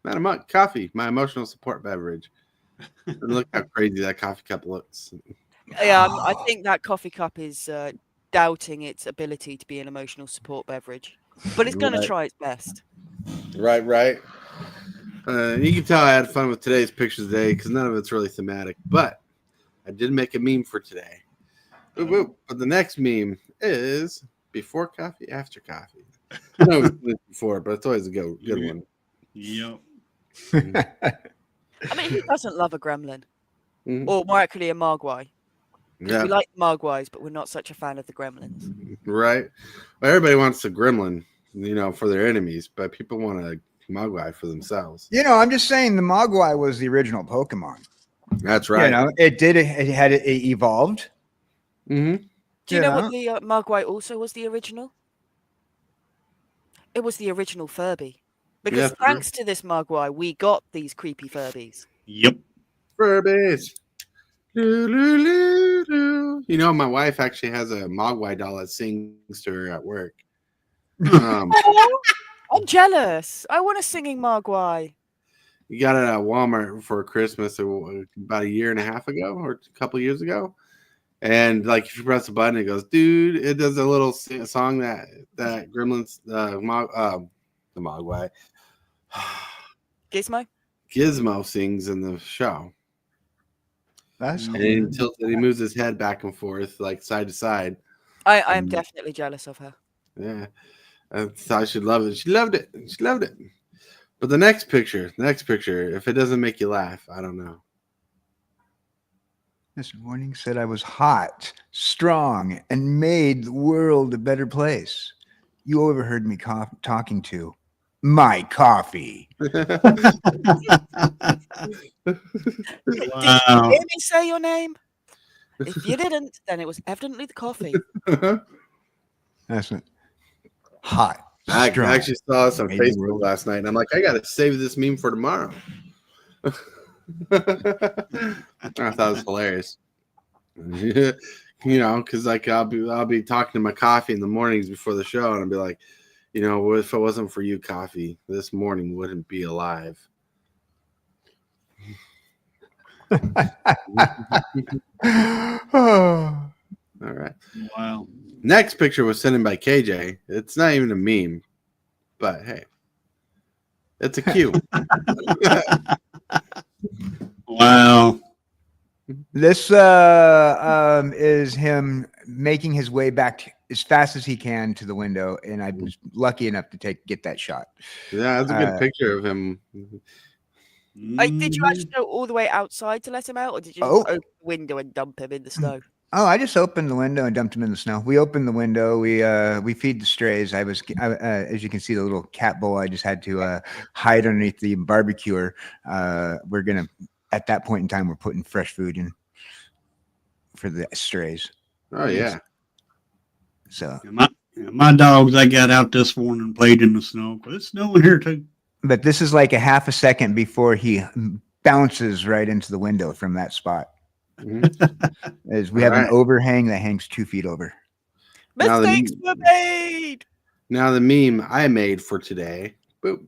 Speaker 3: Manamonk coffee, my emotional support beverage. And look how crazy that coffee cup looks.
Speaker 6: Yeah, I think that coffee cup is doubting its ability to be an emotional support beverage, but it's going to try its best.
Speaker 3: Right. You can tell I had fun with today's pictures today because none of it's really thematic, but I did make a meme for today. But the next meme is before coffee, after coffee. I know it's before, but it's always a good one.
Speaker 5: Yep.
Speaker 6: I mean, who doesn't love a gremlin? Or more accurately, a mogwai?
Speaker 3: Yeah.
Speaker 6: We like mogwais, but we're not such a fan of the gremlins.
Speaker 3: Right. Well, everybody wants a gremlin, for their enemies, but people want a mogwai for themselves.
Speaker 4: I'm just saying the mogwai was the original Pokemon.
Speaker 3: That's right.
Speaker 4: It evolved.
Speaker 3: Mm-hmm.
Speaker 6: Do you know what the mogwai also was the original? It was the original Furby. Because thanks to this mogwai, we got these creepy Furbies.
Speaker 5: Yep.
Speaker 3: Furbies. My wife actually has a mogwai doll that sings to her at work.
Speaker 6: I'm jealous. I want a singing mogwai.
Speaker 3: You got it at Walmart for Christmas about a year and a half ago or a couple years ago. And if you press the button, it goes, dude, it does a little song that Gremlins, the mogwai. Gizmo sings in the show.
Speaker 4: That's
Speaker 3: and he moves his head back and forth, side to side.
Speaker 6: I am definitely jealous of her.
Speaker 3: Yeah. I thought she'd love it. She loved it. But the next picture, if it doesn't make you laugh, I don't know.
Speaker 4: This morning said I was hot, strong, and made the world a better place. You overheard me talking to my coffee.
Speaker 6: Did you hear me say your name? If you didn't, then it was evidently the coffee.
Speaker 4: That's it. Hot.
Speaker 3: I actually saw this on Facebook last night, and I'm like, I got to save this meme for tomorrow. I thought it was hilarious. Because I'll be talking to my coffee in the mornings before the show, and I'll be like, if it wasn't for you, coffee, this morning wouldn't be alive.
Speaker 4: Oh.
Speaker 3: All right.
Speaker 5: Wow.
Speaker 3: Next picture was sent in by KJ. It's not even a meme, but hey, it's a cue.
Speaker 5: Wow.
Speaker 4: This is him making his way back as fast as he can to the window, and I was lucky enough to get that shot.
Speaker 3: Yeah, that's a good picture of him.
Speaker 6: Did you actually go all the way outside to let him out, or did you just open the window and dump him in the snow?
Speaker 4: Oh, I just opened the window and dumped him in the snow. We opened the window. We feed the strays. As you can see, the little cat bowl. I just had to hide underneath the barbecuer. We're gonna, at that point in time, we're putting fresh food in for the strays.
Speaker 3: Oh yeah.
Speaker 4: So
Speaker 5: my dogs, I got out this morning and played in the snow. It's snowing here too.
Speaker 4: But this is like a half a second before he bounces right into the window from that spot. As we have an overhang that hangs 2 feet over.
Speaker 6: Mistakes were made.
Speaker 3: Now the meme I made for today. Boop.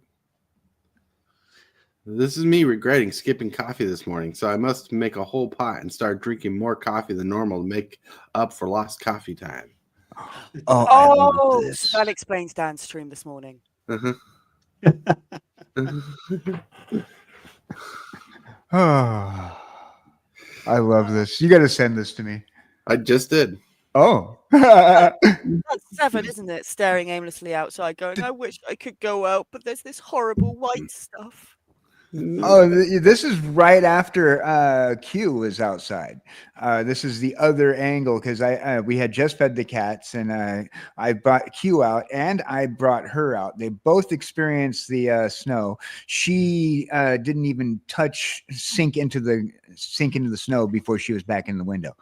Speaker 3: This is me regretting skipping coffee this morning, so I must make a whole pot and start drinking more coffee than normal to make up for lost coffee time.
Speaker 6: Oh, so that explains Dan's stream this morning.
Speaker 4: Oh, I love this. You got to send this to me.
Speaker 3: I just did.
Speaker 4: Oh.
Speaker 6: That's 7, isn't it? Staring aimlessly outside, going, I wish I could go out, but there's this horrible white stuff.
Speaker 4: Oh, this is right after Q was outside. This is the other angle because we had just fed the cats, and I brought Q out and I brought her out. They both experienced the snow. She didn't even sink into the snow before she was back in the window.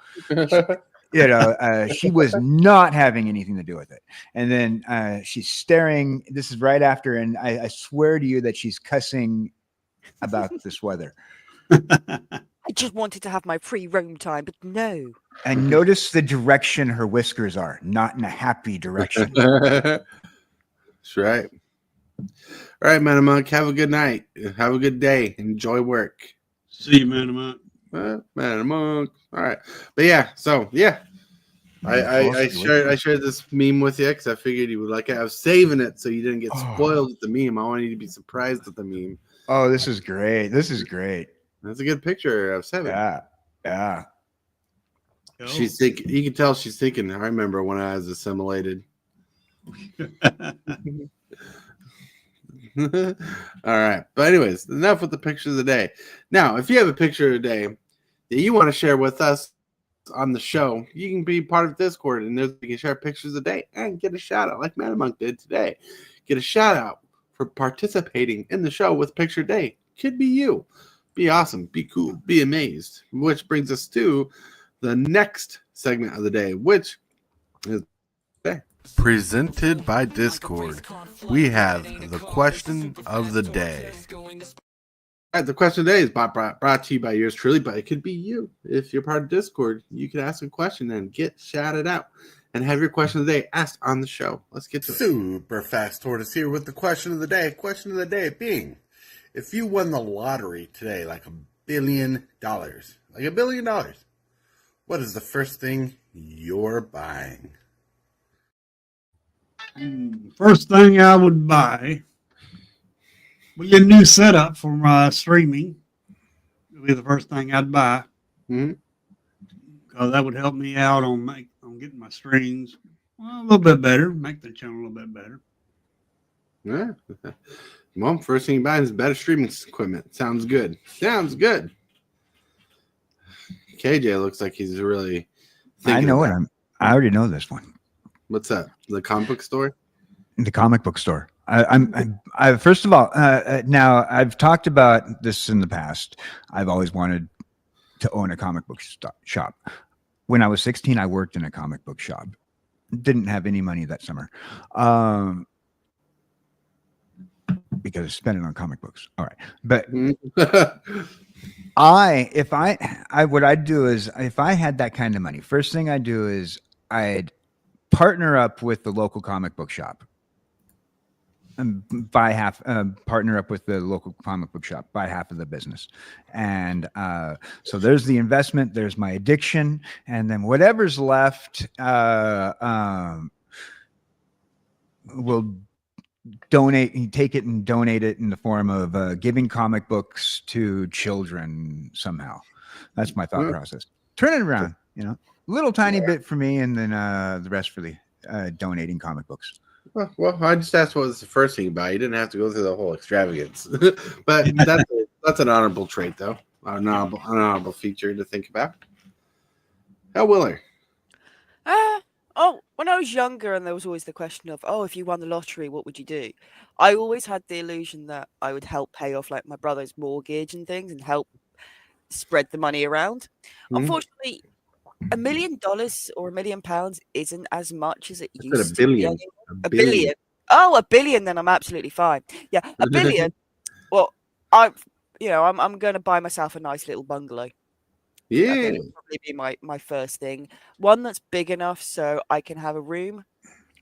Speaker 4: She was not having anything to do with it. And then she's staring. This is right after, and I swear to you that she's cussing about this weather.
Speaker 6: I just wanted to have my free roam time, but no.
Speaker 4: And notice the direction her whiskers are, not in a happy direction.
Speaker 3: That's right. All right, Man Monk. Have a good night. Have a good day. Enjoy work.
Speaker 5: See you, Man Monk.
Speaker 3: Man Monk. All right, but yeah. So yeah, I shared this meme with you because I figured you would like it. I was saving it so you didn't get spoiled with the meme. I wanted you to be surprised with the meme.
Speaker 4: Oh, this is great. This is great.
Speaker 3: That's a good picture of 7.
Speaker 4: Yeah.
Speaker 3: She's thinking. You can tell she's thinking. I remember when I was assimilated. All right. But anyways, enough with the picture of the day. Now, if you have a picture of the day that you want to share with us on the show, you can be part of Discord, and you can share pictures of the day and get a shout out like Man Monk did today. Get a shout out for participating in the show with Picture Day. Could be you. Be awesome. Be cool. Be amazed. Which brings us to the next segment of the day, which is
Speaker 7: presented by Discord. We have the question of the day.
Speaker 3: All right, the question of the day is brought to you by yours truly, but it could be you. If you're part of Discord, you can ask a question and get shouted out and have your question of the day asked on the show. Let's get to it.
Speaker 7: Super Fast Tortoise here with the question of the day. Question of the day being, if you won the lottery today, like $1 billion, what is the first thing you're buying?
Speaker 5: First thing I would buy would be a new setup for my streaming. It would be the first thing I'd buy. Because that would help me out on getting my streams a little bit better, make the channel a little bit better.
Speaker 3: Yeah. Well, first thing you buy is better streaming equipment. Sounds good. Sounds good. KJ looks like he's really thinking.
Speaker 4: I already know this one.
Speaker 3: What's that? The comic book store?
Speaker 4: The comic book store. I first of all, now I've talked about this in the past. I've always wanted to own a comic book shop. When I was 16, I worked in a comic book shop. Didn't have any money that summer. Because I spent it on comic books. All right. But what I'd do is if I had that kind of money, first thing I'd do is I'd partner up with the local comic book shop. buy half, partner up with the local comic book shop, buy half of the business. And so there's the investment, there's my addiction, and then whatever's left, we'll take it and donate it in the form of giving comic books to children somehow. That's my thought process. Turn it around, little tiny bit for me, and then the rest for the donating comic books.
Speaker 3: Well, I just asked what was the first thing you buy. You didn't have to go through the whole extravagance, but that's an honorable trait, though. An honorable feature to think about. Hellwheeler.
Speaker 6: When I was younger, and there was always the question of, if you won the lottery, what would you do? I always had the illusion that I would help pay off like my brother's mortgage and things, and help spread the money around. Unfortunately, $1 million or £1 million isn't as much as it used to be. A billion. Oh, $1 billion, then I'm absolutely fine. Yeah, $1 billion. Well, I'm going to buy myself a nice little bungalow.
Speaker 3: Yeah,
Speaker 6: that would probably be my first thing. One that's big enough so I can have a room,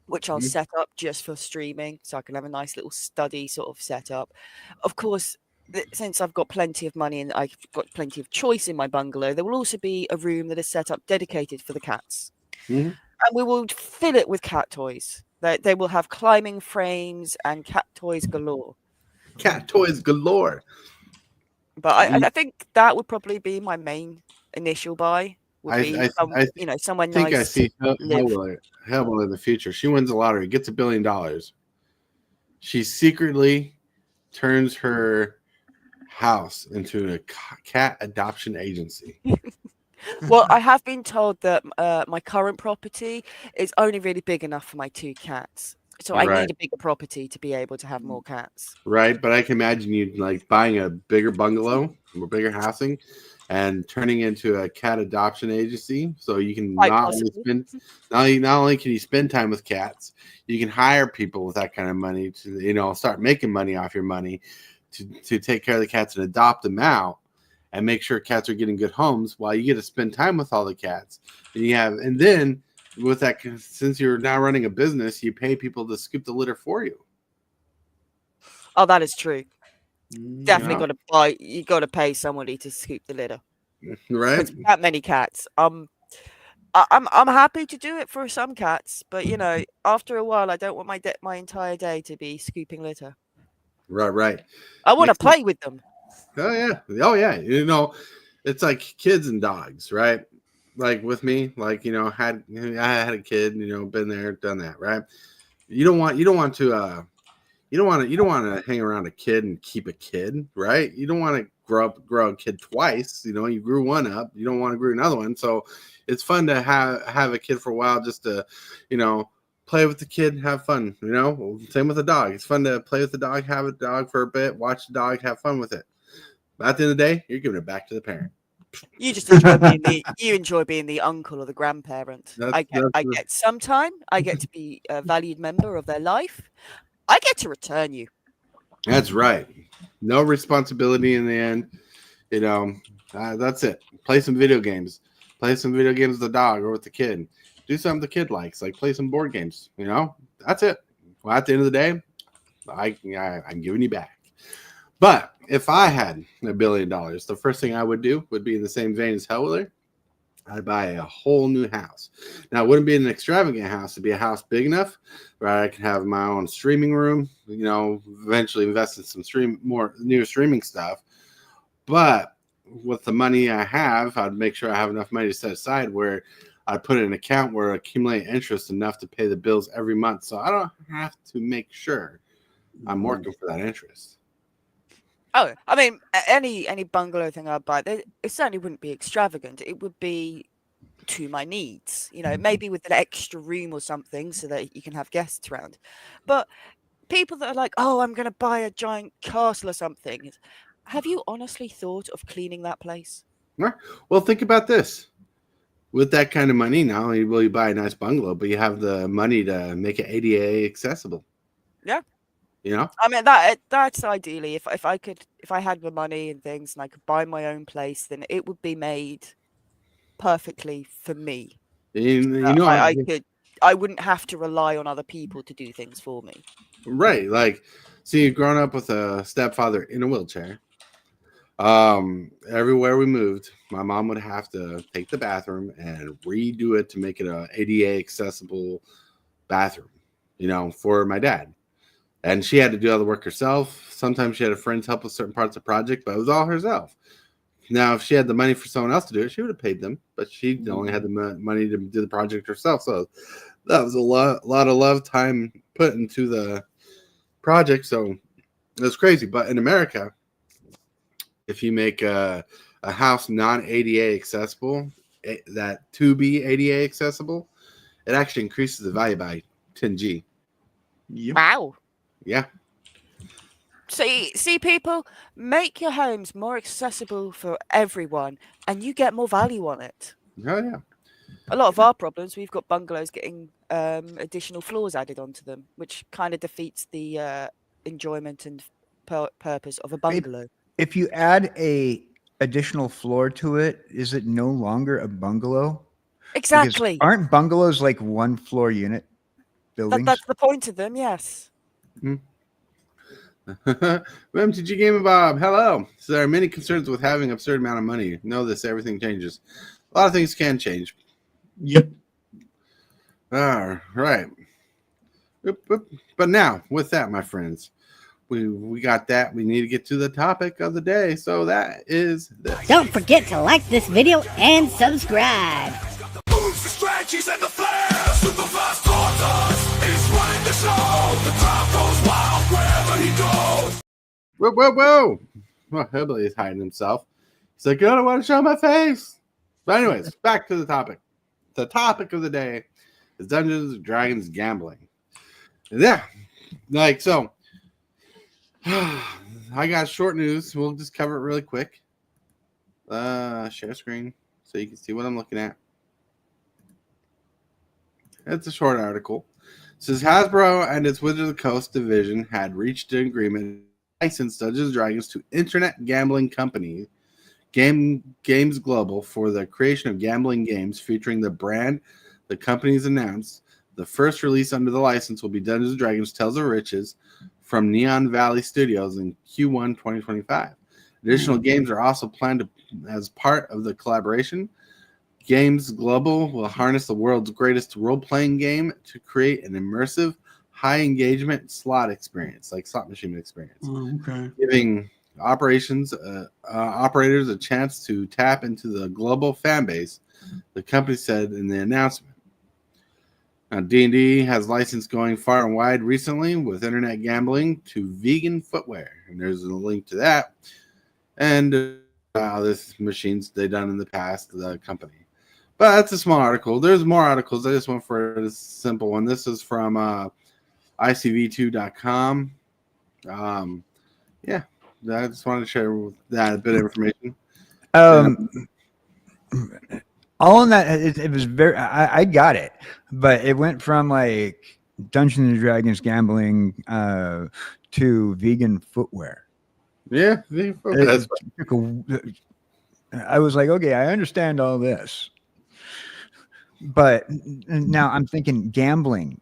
Speaker 6: which I'll set up just for streaming, so I can have a nice little study sort of setup. Of course, since I've got plenty of money and I've got plenty of choice in my bungalow, there will also be a room that is set up dedicated for the cats. And we will fill it with cat toys. They will have climbing frames and cat toys galore.
Speaker 3: Cat toys galore.
Speaker 6: But I think that would probably be my main initial buy. Somewhere
Speaker 3: I think
Speaker 6: nice.
Speaker 3: I see Hellwheeler in the future. She wins the lottery, gets $1 billion. She secretly turns her house into a cat adoption agency.
Speaker 6: Well, I have been told that my current property is only really big enough for my 2 cats. So I need a bigger property to be able to have more cats.
Speaker 3: Right, but I can imagine you like buying a bigger bungalow or bigger housing and turning into a cat adoption agency. So you can not only can you spend time with cats, you can hire people with that kind of money to start making money off your money to take care of the cats and adopt them out and make sure cats are getting good homes while you get to spend time with all the cats. And then with that, since you're now running a business, you pay people to scoop the litter for you.
Speaker 6: Oh, that is true. Definitely got to pay somebody to scoop the litter.
Speaker 3: Right.
Speaker 6: That many cats. I'm happy to do it for some cats, but after a while, I don't want my entire day to be scooping litter.
Speaker 3: Right.
Speaker 6: I want to play with them.
Speaker 3: Oh yeah. It's like kids and dogs, right? Like with me, I had a kid, been there, done that, right? You don't want to hang around a kid and keep a kid, right? You don't want to grow a kid twice. You grew one up, you don't want to grow another one. So it's fun to have a kid for a while, just to, play with the kid, have fun. Same with a dog. It's fun to play with the dog, have a dog for a bit, watch the dog, have fun with it. But at the end of the day, you're giving it back to the parent.
Speaker 6: You just enjoy being the uncle or the grandparent. I get some time. I get to be a valued member of their life. I get to return you.
Speaker 3: That's right. No responsibility in the end. That's it. Play some video games. Play some video games with the dog or with the kid. Do something the kid likes, like play some board games. That's it. Well, at the end of the day, I'm giving you back. But if I had $1 billion, the first thing I would do would be in the same vein as Hellwheeler. I'd buy a whole new house. Now, it wouldn't be an extravagant house. It'd be a house big enough where I could have my own streaming room, eventually invest in some new streaming stuff. But with the money I have, I'd make sure I have enough money to set aside where I put in an account where I accumulate interest enough to pay the bills every month. So I don't have to make sure I'm working for that interest.
Speaker 6: Oh, I mean, any bungalow thing I'd buy, it certainly wouldn't be extravagant. It would be to my needs, maybe with an extra room or something so that you can have guests around. But people that are like, oh, I'm going to buy a giant castle or something. Have you honestly thought of cleaning that place?
Speaker 3: Well, think about this. With that kind of money, not only will you buy a nice bungalow, but you have the money to make it ADA accessible.
Speaker 6: Yeah.
Speaker 3: I
Speaker 6: mean, that's ideally if I had the money and things and I could buy my own place, then it would be made perfectly for me.
Speaker 3: I
Speaker 6: I wouldn't have to rely on other people to do things for me.
Speaker 3: Right. Like, see, you've grown up with a stepfather in a wheelchair. Everywhere we moved, my mom would have to take the bathroom and redo it to make it a ADA accessible bathroom, for my dad. And she had to do all the work herself. Sometimes she had a friend help with certain parts of the project, but it was all herself. Now, if she had the money for someone else to do it, she would have paid them, but she only had the money to do the project herself. So that was a lot of love, time put into the project. So it was crazy. But in America, if you make a house non-ADA accessible, that to be ADA accessible, it actually increases the value by 10G.
Speaker 5: Yep.
Speaker 6: Wow.
Speaker 3: Yeah.
Speaker 6: See, people, make your homes more accessible for everyone, and you get more value on it.
Speaker 3: Oh, yeah.
Speaker 6: A lot of our problems, we've got bungalows getting additional floors added onto them, which kind of defeats the enjoyment and purpose of a bungalow.
Speaker 4: If you add a additional floor to it, is it no longer a bungalow?
Speaker 6: Exactly.
Speaker 4: Because aren't bungalows like one floor unit buildings?
Speaker 6: That's the point of them, yes.
Speaker 3: MTG Game Bob, hello. So there are many concerns with having an absurd amount of money. Know this, everything changes. A lot of things can change.
Speaker 5: Yep.
Speaker 3: All right. But now, with that, my friends, we got that. We need to get to the topic of the day. So that is this.
Speaker 8: Don't forget to like this video and subscribe.
Speaker 1: The moves, the strategies, and the flares. Super fast tortoise. He's running the show. The crowd goes wild wherever he goes.
Speaker 3: Whoa. Well, Hillbilly is hiding himself. He's like, I don't want to show my face. But anyways, back to the topic. The topic of the day is Dungeons and Dragons gambling. Yeah. So I got short news. We'll just cover it really quick. Share screen so you can see what I'm looking at. It's a short article. It says Hasbro and its Wizards of the Coast division had reached an agreement to license Dungeons and Dragons to internet gambling company Games Global for the creation of gambling games featuring the brand the companies announced. The first release under the license will be Dungeons and Dragons Tales of Riches from Neon Valley Studios in Q1 2025. Additional games are also planned as part of the collaboration. Games Global will harness the world's greatest role-playing game to create an immersive, high-engagement slot experience, like slot machine experience,
Speaker 5: Okay.
Speaker 3: giving operators a chance to tap into the global fan base, the company said in the announcement. Now, D&D has licensed going far and wide recently with internet gambling to vegan footwear, and there's a link to that. And this machines they've done in the past, the company. But that's a small article. There's more articles. I just went for a simple one. This is from icv2.com. Yeah, I just wanted to share that a bit of information.
Speaker 4: All in that, it was very. I got it, but it went from like Dungeons and Dragons gambling to vegan footwear.
Speaker 3: Yeah, vegan footwear.
Speaker 4: I was like, okay, I understand all this, but now I'm thinking gambling.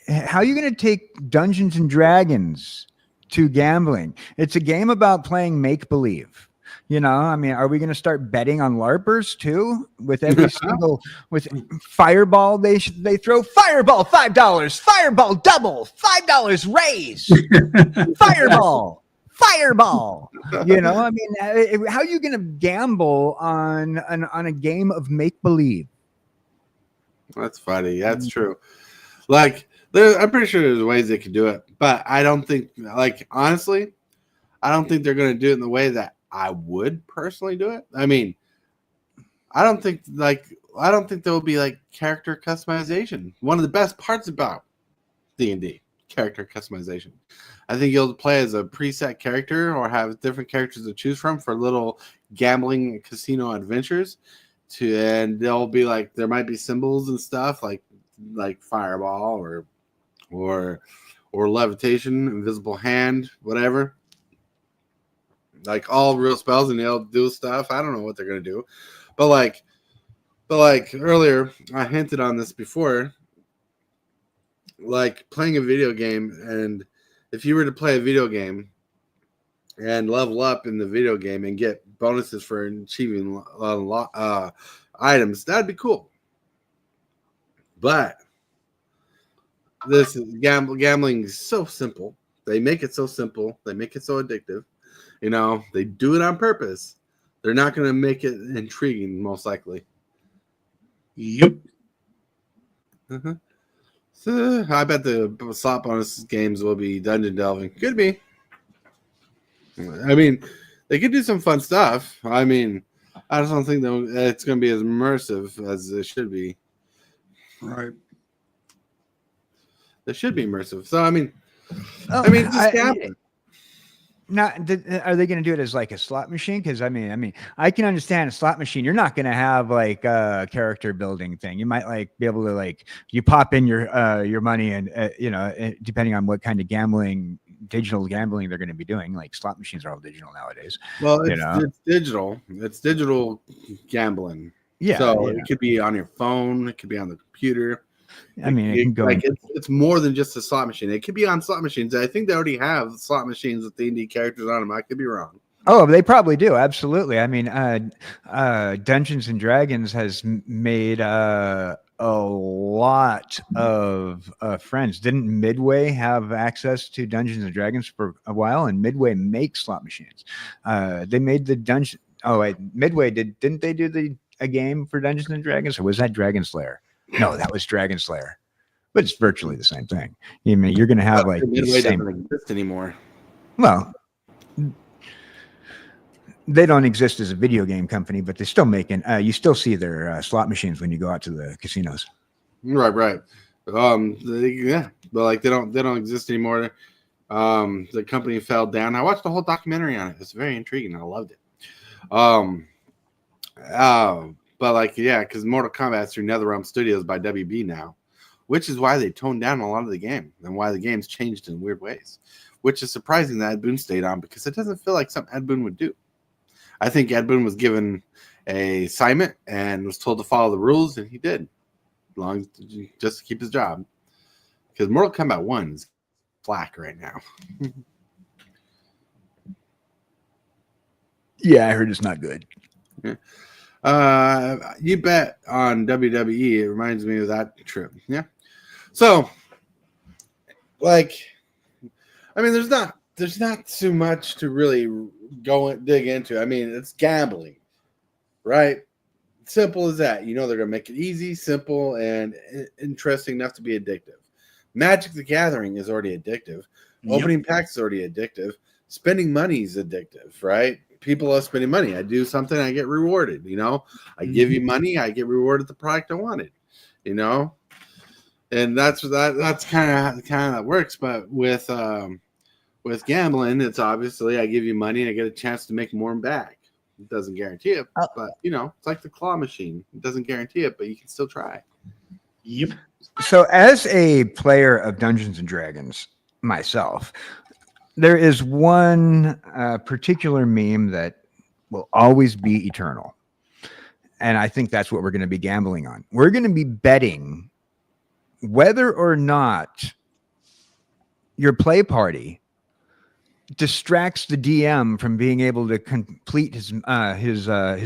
Speaker 4: How are you going to take Dungeons and Dragons to gambling? It's a game about playing make believe. I mean, are we going to start betting on LARPers too? With every single with Fireball, they throw Fireball $5, Fireball double, $5 raise, Fireball. I mean, how are you going to gamble on a game of make believe?
Speaker 3: That's funny. That's true. Like, I'm pretty sure there's ways they could do it, but I don't think, honestly, I don't think they're going to do it in the way that I would personally do it. I mean, I don't think there will be like character customization. One of the best parts about D&D, character customization. I think you'll play as a preset character or have different characters to choose from for little gambling casino adventures. And they'll be like, there might be symbols and stuff like Fireball or levitation, invisible hand, whatever. Like all real spells, and they'll do stuff. I don't know what they're gonna do, but like earlier, I hinted on this before. like playing a video game, and if you were to play a video game and level up in the video game and get bonuses for achieving items, that'd be cool. But this is gambling is so simple. They make it so simple. They make it so addictive. You know, they do it on purpose. They're not going to make it intriguing, most likely.
Speaker 5: Yep.
Speaker 3: So I bet the slot bonus games will be dungeon delving. Could be. I mean, they could do some fun stuff. I mean, I just don't think that it's going to be as immersive as it should be.
Speaker 5: Right.
Speaker 3: They should be immersive. So I mean, just gambling.
Speaker 4: Are they going to do it as like a slot machine? Because I mean, I can understand a slot machine. You're not going to have like a character building thing. You might like be able to like you pop in your money and depending on what kind of digital gambling they're going to be doing. Like slot machines are all digital nowadays.
Speaker 3: Well, it's digital. It's digital gambling.
Speaker 4: Yeah.
Speaker 3: So it could be on your phone. It could be on the computer.
Speaker 4: I mean, it can go
Speaker 3: like it's more than just a slot machine. It could be on slot machines. I think they already have slot machines with D&D characters on them. I could be wrong.
Speaker 4: Oh, they probably do. Absolutely. I mean, Dungeons and Dragons has made a lot of friends. Didn't Midway have access to Dungeons and Dragons for a while? And Midway makes slot machines. They made the dungeon. Oh, wait, Midway didn't they do a game for Dungeons and Dragons, or was that Dragon Slayer? No, that was Dragon Slayer, but it's virtually the same thing. I mean, you're going to have like
Speaker 3: Midway doesn't exist anymore.
Speaker 4: Well, they don't exist as a video game company, but they're still making. You still see their slot machines when you go out to the casinos.
Speaker 3: Right. Yeah, but like they don't exist anymore. The company fell down. I watched the whole documentary on it. It's very intriguing. I loved it. But like, yeah, because Mortal Kombat's through NetherRealm Studios by WB now, which is why they toned down a lot of the game and why the game's changed in weird ways, which is surprising that Ed Boon stayed on because it doesn't feel like something Ed Boon would do. I think Ed Boon was given a assignment and was told to follow the rules, and he did, just to keep his job. Because Mortal Kombat 1 is flack right now.
Speaker 4: Yeah, I heard it's not good.
Speaker 3: Yeah. You bet on WWE. It reminds me of that trip. Yeah. So, like, I mean, there's not too much to really go and dig into. I mean, it's gambling, right? Simple as that. You know, they're gonna make it easy, simple, and interesting enough to be addictive. Magic the Gathering is already addictive. Yep. Opening packs is already addictive. Spending money is addictive, right? People love spending money. I do something, I get rewarded. You know, I give you money, I get rewarded the product I wanted. You know, and that's kind of how it works. But with gambling, it's obviously I give you money and I get a chance to make more back. It doesn't guarantee it, but you know, it's like the claw machine. It doesn't guarantee it, but you can still try.
Speaker 5: Yep.
Speaker 4: So, as a player of Dungeons and Dragons myself, there is one particular meme that will always be eternal. And I think that's what we're going to be gambling on. We're going to be betting whether or not your play party distracts the DM from being able to complete his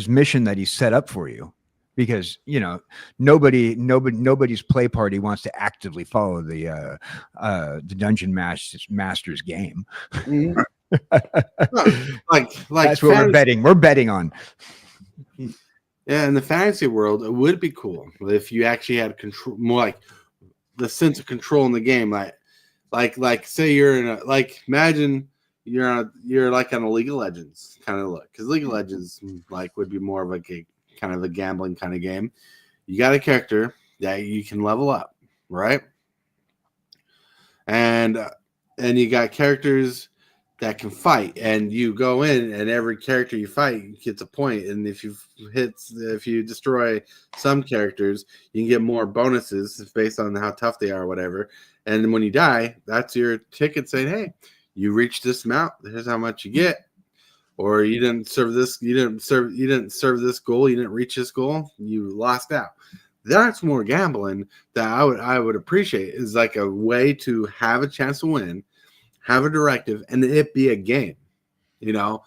Speaker 4: mission that he set up for you. Because, you know, nobody's play party wants to actively follow the dungeon master's game.
Speaker 3: Mm-hmm. like
Speaker 4: that's what we're betting. We're betting on.
Speaker 3: Yeah, in the fantasy world, it would be cool if you actually had control, more like the sense of control in the game. Like say you're in a imagine you're like on a League of Legends kind of look, because League of Legends like would be more of like a kind of a gambling kind of game. You got a character that you can level up, right? And you got characters that can fight, and you go in, and every character you fight gets a point. And if you destroy some characters, you can get more bonuses based on how tough they are, or whatever. And then when you die, that's your ticket saying, "Hey, you reached this amount. Here's how much you get." Or you didn't serve this goal, you didn't reach this goal, you lost out. That's more gambling that I would appreciate, is like a way to have a chance to win, have a directive, and it be a game. You know,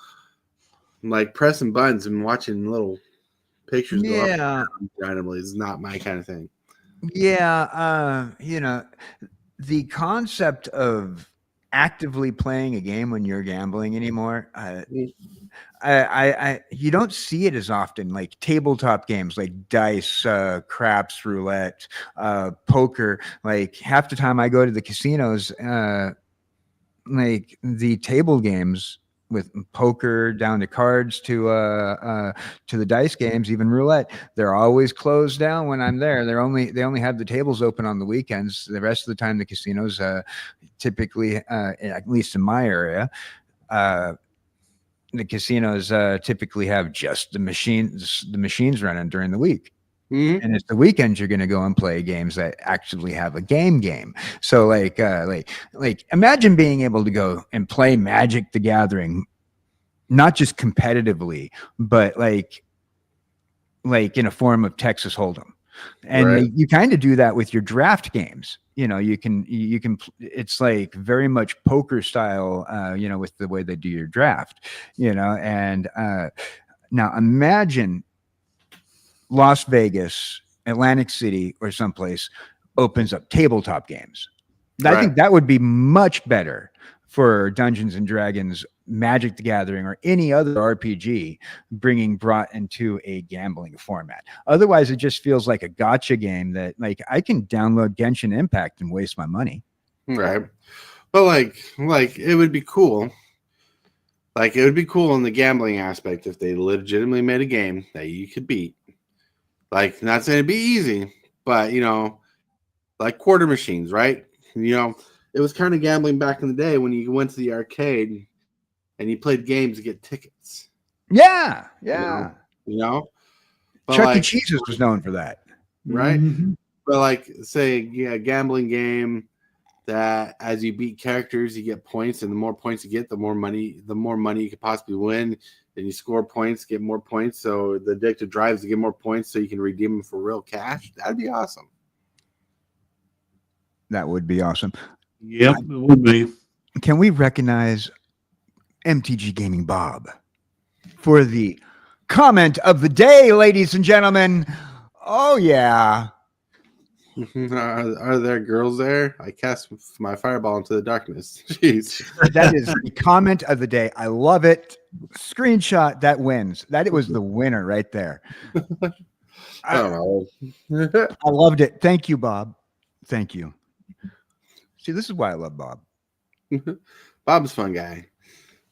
Speaker 3: like pressing buttons and watching little pictures go up randomly is not my kind of thing.
Speaker 4: Yeah, you know, the concept of actively playing a game when you're gambling anymore, you don't see it as often. Like tabletop games like dice, craps, roulette, poker. Like half the time I go to the casinos, like the table games with poker down to cards to the dice games, even roulette, they're always closed down when I'm there. They only have the tables open on the weekends. The rest of the time, the casinos typically, at least in my area, the casinos typically have just the machines running during the week. And it's the weekends you're going to go and play games that actually have a game. So like imagine being able to go and play Magic the Gathering, not just competitively, but like in a form of Texas Hold'em. And you kind of do that with your draft games. You know, you can, it's like very much poker style, you know, with the way they do your draft, you know, and now imagine Las Vegas, Atlantic City, or someplace opens up tabletop games. I think that would be much better for Dungeons and Dragons, Magic the Gathering, or any other RPG brought into a gambling format. Otherwise, it just feels like a gotcha game that like I can download Genshin Impact and waste my money.
Speaker 3: Right. But like it would be cool. Like it would be cool in the gambling aspect if they legitimately made a game that you could beat. Like, not saying it'd be easy, but, you know, like quarter machines, right? You know, it was kind of gambling back in the day when you went to the arcade and you played games to get tickets.
Speaker 4: Yeah.
Speaker 3: You know? But
Speaker 4: Chuck E. Cheese's was known for that.
Speaker 3: Right? But, like, say, a gambling game that as you beat characters, you get points, and the more points you get, the more money you could possibly win. Then you score points, get more points. So the addictive drives to get more points so you can redeem them for real cash. That'd be awesome.
Speaker 4: That would be awesome.
Speaker 5: Yep, it would be.
Speaker 4: Can we recognize MTG Gaming Bob for the comment of the day, ladies and gentlemen? Oh, yeah.
Speaker 3: Are there girls there? I cast my fireball into the darkness. Jeez.
Speaker 4: That is the comment of the day. I love it. Screenshot that wins. That it was the winner right there.
Speaker 3: I don't know.
Speaker 4: I loved it. Thank you, Bob. Thank you. See, this is why I love Bob.
Speaker 3: Bob's a fun guy.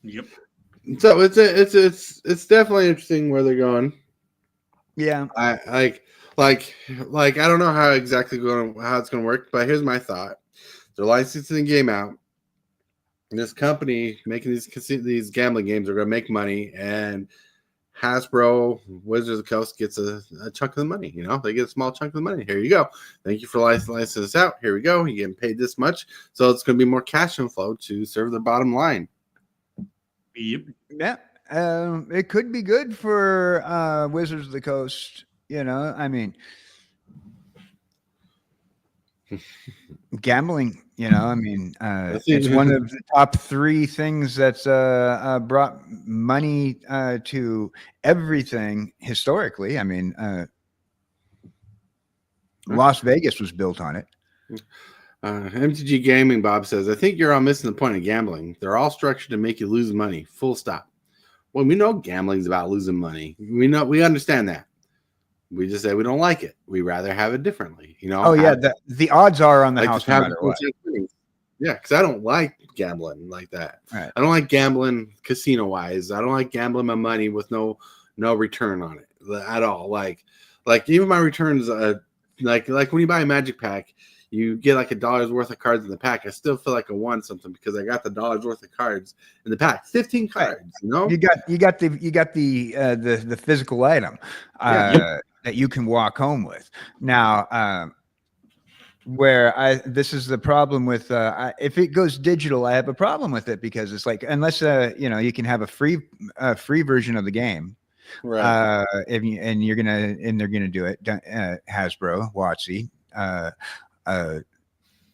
Speaker 5: Yep.
Speaker 3: So it's definitely interesting where they're going.
Speaker 4: Yeah.
Speaker 3: I like I don't know how it's gonna work, but here's my thought. They're licensing the game out. And this company making these gambling games are gonna make money, and Hasbro, Wizards of the Coast gets a chunk of the money. You know, they get a small chunk of the money. Here you go. Thank you for licensing this out. Here we go. You're getting paid this much, so it's gonna be more cash inflow to serve the bottom line.
Speaker 5: Yep.
Speaker 4: Yeah. It could be good for Wizards of the Coast. You know, I mean, gambling, you know, I mean, it's one of the top 3 things that's brought money to everything historically. I mean, Las Vegas was built on it.
Speaker 3: MTG Gaming Bob says, I think you're all missing the point of gambling. They're all structured to make you lose money. Full stop. Well, we know gambling's about losing money. We understand that. We just say we don't like it. We rather have it differently, you know.
Speaker 4: Oh yeah, the odds are on the house no matter what.
Speaker 3: Yeah, because I don't like gambling like that.
Speaker 4: Right.
Speaker 3: I don't like gambling casino wise. I don't like gambling my money with no return on it at all. Like even my returns, like when you buy a magic pack, you get like $1 worth of cards in the pack. I still feel like I won something because I got the $1 worth of cards in the pack. 15 cards, you know.
Speaker 4: You got the physical item that you can walk home with. Now, this is the problem with if it goes digital, I have a problem with it because it's like unless you know, you can have a free version of the game,
Speaker 3: Right.
Speaker 4: If you, and they're gonna do it. Hasbro, WotC,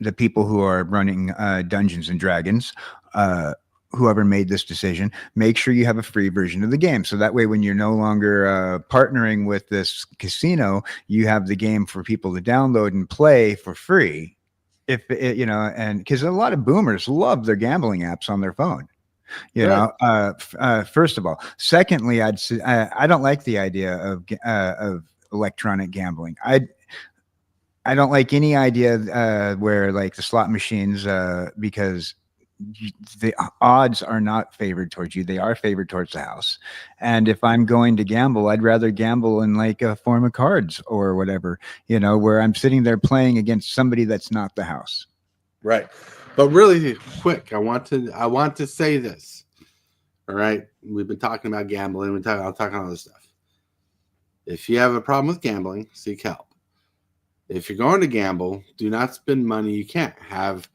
Speaker 4: the people who are running Dungeons and Dragons, whoever made this decision, make sure you have a free version of the game. So that way, when you're no longer partnering with this casino, you have the game for people to download and play for free. If it, and because a lot of boomers love their gambling apps on their phone. First of all. Secondly, I'd say I don't like the idea of electronic gambling. I don't like any idea where like the slot machines, because the odds are not favored towards you. They are favored towards the house. And if I'm going to gamble, I'd rather gamble in like a form of cards or whatever, where I'm sitting there playing against somebody that's not the house.
Speaker 3: Right. But really quick, I want to say this. All right. We've been talking about gambling. I'm talking all this stuff. If you have a problem with gambling, seek help. If you're going to gamble, do not spend money you can't. Have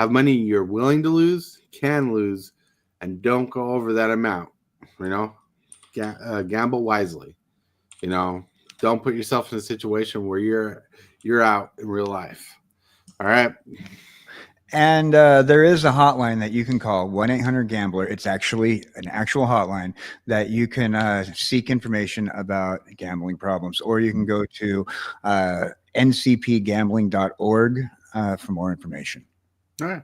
Speaker 3: money you're willing to lose, can lose, and don't go over that amount. Gamble wisely. Don't put yourself in a situation where you're out in real life. All right.
Speaker 4: And there is a hotline that you can call, 1-800-GAMBLER. It's actually an actual hotline that you can seek information about gambling problems, or you can go to ncpgambling.org for more information.
Speaker 3: All right.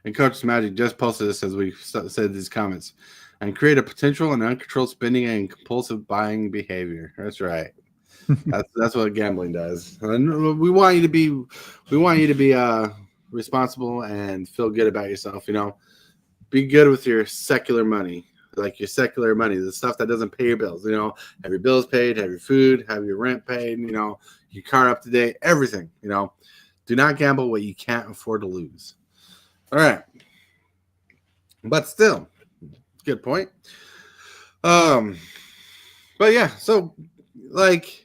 Speaker 3: And Coach Magic just posted this as we said these comments. And create a potential and uncontrolled spending and compulsive buying behavior. That's right. That's what gambling does. And we want you to be responsible and feel good about yourself. Be good with your secular money, like your secular money, the stuff that doesn't pay your bills. Have your bills paid, have your food, have your rent paid, your car up to date, everything. Do not gamble what you can't afford to lose. All right, but still, good point. But yeah, so like.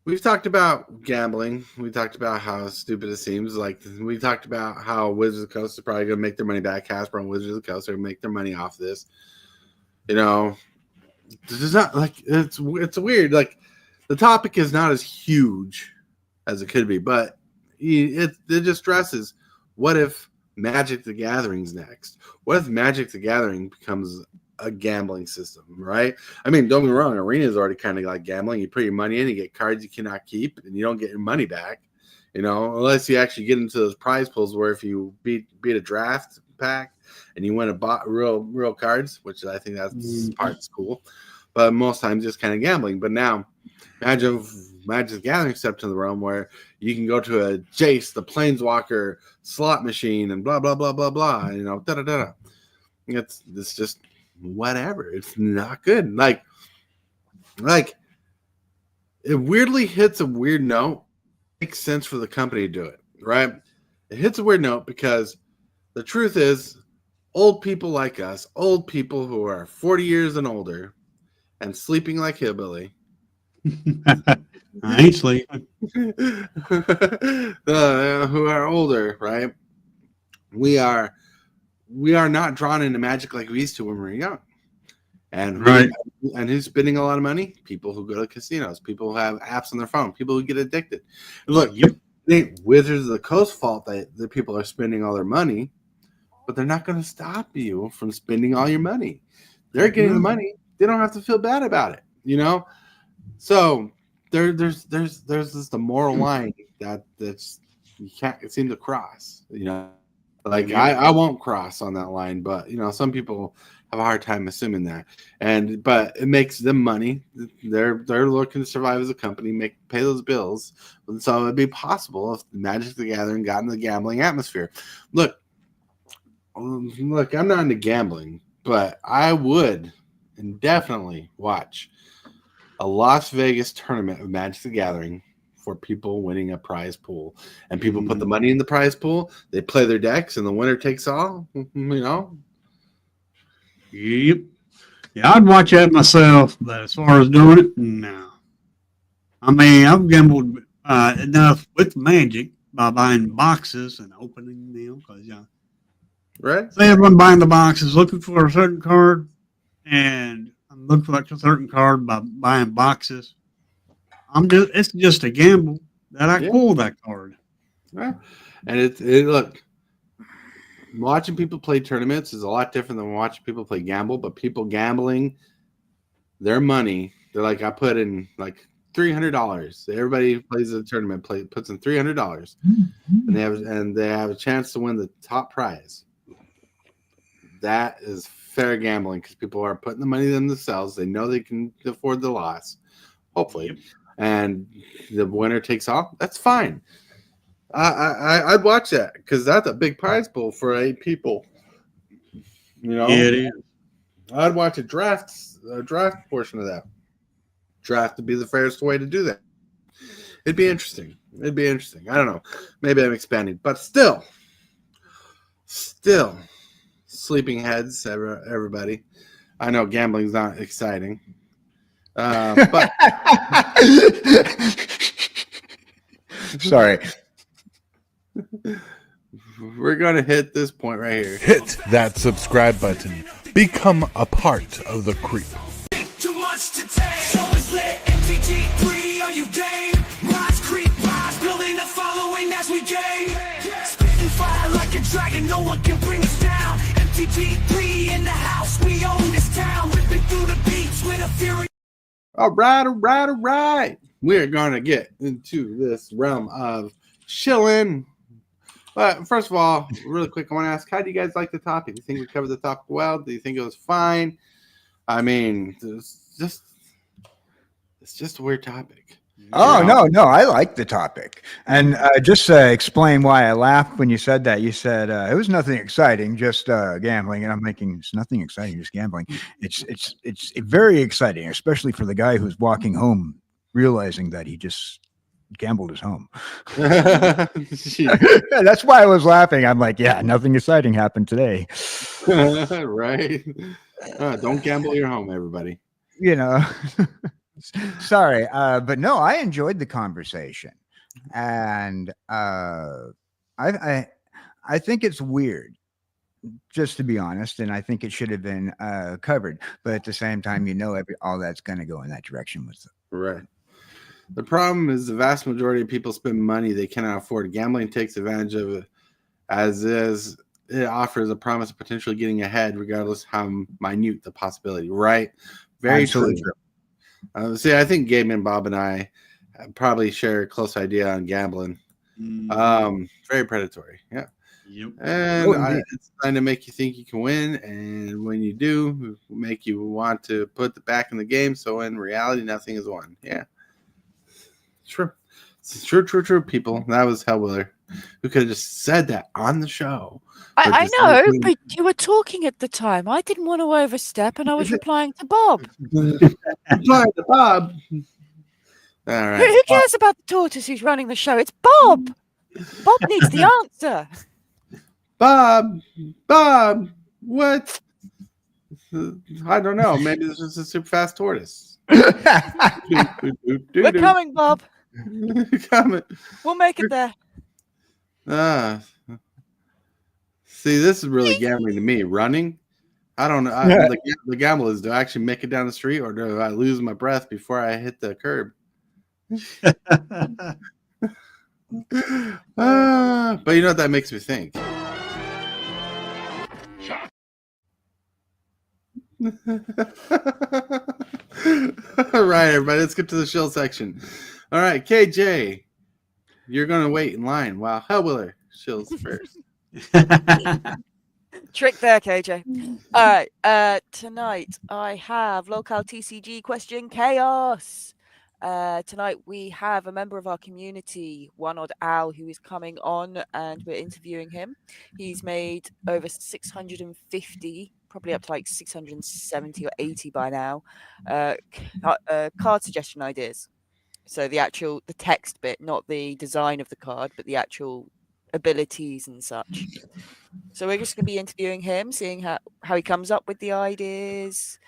Speaker 3: We've talked about gambling. We talked about how stupid it seems. Like we talked about how Wizards of the Coast are probably going to make their money back. Hasbro and Wizards of the Coast are going to make their money off this. It's not like it's weird. Like the topic is not as huge as it could be, but it just stresses. What if Magic the Gathering's next? What if Magic the Gathering becomes a gambling system, right? I mean, don't get me wrong, Arena is already kind of like gambling. You put your money in, you get cards you cannot keep, and you don't get your money back, unless you actually get into those prize pools where if you beat a draft pack and you win a real cards, which I think that's part's cool, but most times just kind of gambling. But now imagine Magic the Gathering stepped into the realm where you can go to a Jace, the Planeswalker slot machine, and blah blah blah blah blah, It's just whatever. It's not good. Like it weirdly hits a weird note. It makes sense for the company to do it, right? It hits a weird note because the truth is, old people like us, old people who are 40 years and older and sleeping like hillbilly.
Speaker 5: I ain't sleeping.
Speaker 3: Who are older, right? We are not drawn into Magic like we used to when we were young. And who's spending a lot of money? People who go to casinos, people who have apps on their phone, people who get addicted. Look, it ain't Wizards of the Coast fault that the people are spending all their money, but they're not going to stop you from spending all your money. They're getting the money. They don't have to feel bad about it, So there's just a moral line that's you can't seem to cross, Like I won't cross on that line, but some people have a hard time assuming that. But it makes them money. They're looking to survive as a company, pay those bills. And so it'd be possible if Magic the Gathering got in the gambling atmosphere. Look, I'm not into gambling, but I would and definitely watch a Las Vegas tournament of Magic the Gathering for people winning a prize pool. And people put the money in the prize pool, they play their decks, and the winner takes all,
Speaker 5: Yep. Yeah, I'd watch that myself, but as far as doing it, no. I mean, I've gambled enough with Magic by buying boxes and opening them.
Speaker 3: Right?
Speaker 5: Say everyone buying the boxes looking for a certain card, and I look for like a certain card by buying boxes. It's just a gamble that I pull that card.
Speaker 3: Yeah. And look, watching people play tournaments is a lot different than watching people play gamble, but people gambling their money, they're like, I put in like $300. Everybody plays a tournament, puts in $300, and they have a chance to win the top prize. That is fair gambling because people are putting the money in themselves. They know they can afford the loss, hopefully, and the winner takes off. That's fine. I'd watch that because that's a big prize pool for 8 people. You know,
Speaker 5: Yeah, it is.
Speaker 3: I'd watch a draft portion of that. Draft would be the fairest way to do that. It'd be interesting. I don't know. Maybe I'm expanding, but still, sleeping heads, everybody. I know gambling's not exciting, but
Speaker 4: sorry.
Speaker 3: We're going to hit this point right here.
Speaker 7: Hit that subscribe button. Become a part of the creep.
Speaker 1: Too much to take. Show is lit. MTG3, are you game? Rise, creep, rise, building a following as we gain. Spitting fire like a dragon, no one can bring us down. MTG3 in the house, we own this town. Ripping through the beats with a fury.
Speaker 3: All right. We're going to get into this realm of shilling. But first of all, really quick, I want to ask, how do you guys like the topic? Do you think we covered the topic well? Do you think it was fine? I mean, it's just a weird topic.
Speaker 4: Oh, no, I like the topic. And just explain why I laughed when you said that. You said it was nothing exciting, just gambling. And I'm thinking it's nothing exciting, just gambling. It's very exciting, especially for the guy who's walking home realizing that he just gambled his home. That's why I was laughing. I'm like, yeah, nothing exciting happened today.
Speaker 3: Right. Don't gamble your home, everybody.
Speaker 4: You know. Sorry, but no, I enjoyed the conversation, and I think it's weird, just to be honest, and I think it should have been covered. But at the same time, all that's going to go in that direction with
Speaker 3: right. The problem is the vast majority of people spend money they cannot afford. Gambling takes advantage of it, as is. It offers a promise of potentially getting ahead, regardless how minute the possibility. Right? Very true. See, I think Gabe and Bob and I probably share a close idea on gambling. Very predatory, yeah.
Speaker 5: Yep.
Speaker 3: And it's trying to make you think you can win, and when you do, make you want to put the back in the game. So in reality, nothing is won. Yeah, true. It's true, people. That was Hellwheeler, who could have just said that on the show.
Speaker 6: I know, but you were talking at the time. I didn't want to overstep, and I was replying to Bob.
Speaker 3: Replying to Bob. All right.
Speaker 6: Who cares about the tortoise who's running the show? It's Bob. Bob needs the answer.
Speaker 3: Bob, what? I don't know. Maybe this is a super fast tortoise.
Speaker 6: We're coming, Bob.
Speaker 3: Coming.
Speaker 6: We'll make it there.
Speaker 3: See, this is really gambling to me. Running, I don't know. The gamble is, do I actually make it down the street, or do I lose my breath before I hit the curb? But you know what that makes me think? All right, everybody, let's get to the shill section. All right, KJ, you're going to wait in line while Hellwheeler shills first.
Speaker 6: Trick there, KJ. All right, tonight I have local TCG question chaos. Tonight we have a member of our community, One Odd Owl, who is coming on, and we're interviewing him. He's made over 650, probably up to like 670 or 80 by now, card suggestion ideas. So the text bit, not the design of the card, but the actual abilities and such. So we're just going to be interviewing him, seeing how he comes up with the ideas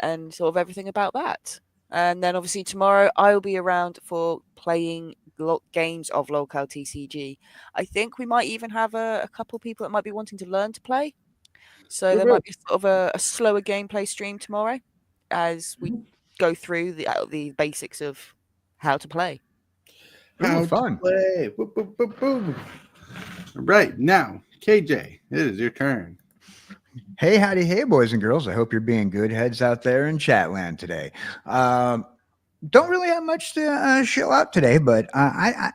Speaker 6: and sort of everything about that. And then obviously tomorrow I'll be around for playing games of local TCG. I think we might even have a couple people that might be wanting to learn to play. So there might be sort of a slower gameplay stream tomorrow. as we go through the basics of how to play.
Speaker 3: How to play. Boop, boop, boop, boop. All right, now, KJ, it is your turn.
Speaker 4: Hey, howdy, hey, boys and girls. I hope you're being good heads out there in Chatland today. Don't really have much to show out today, but I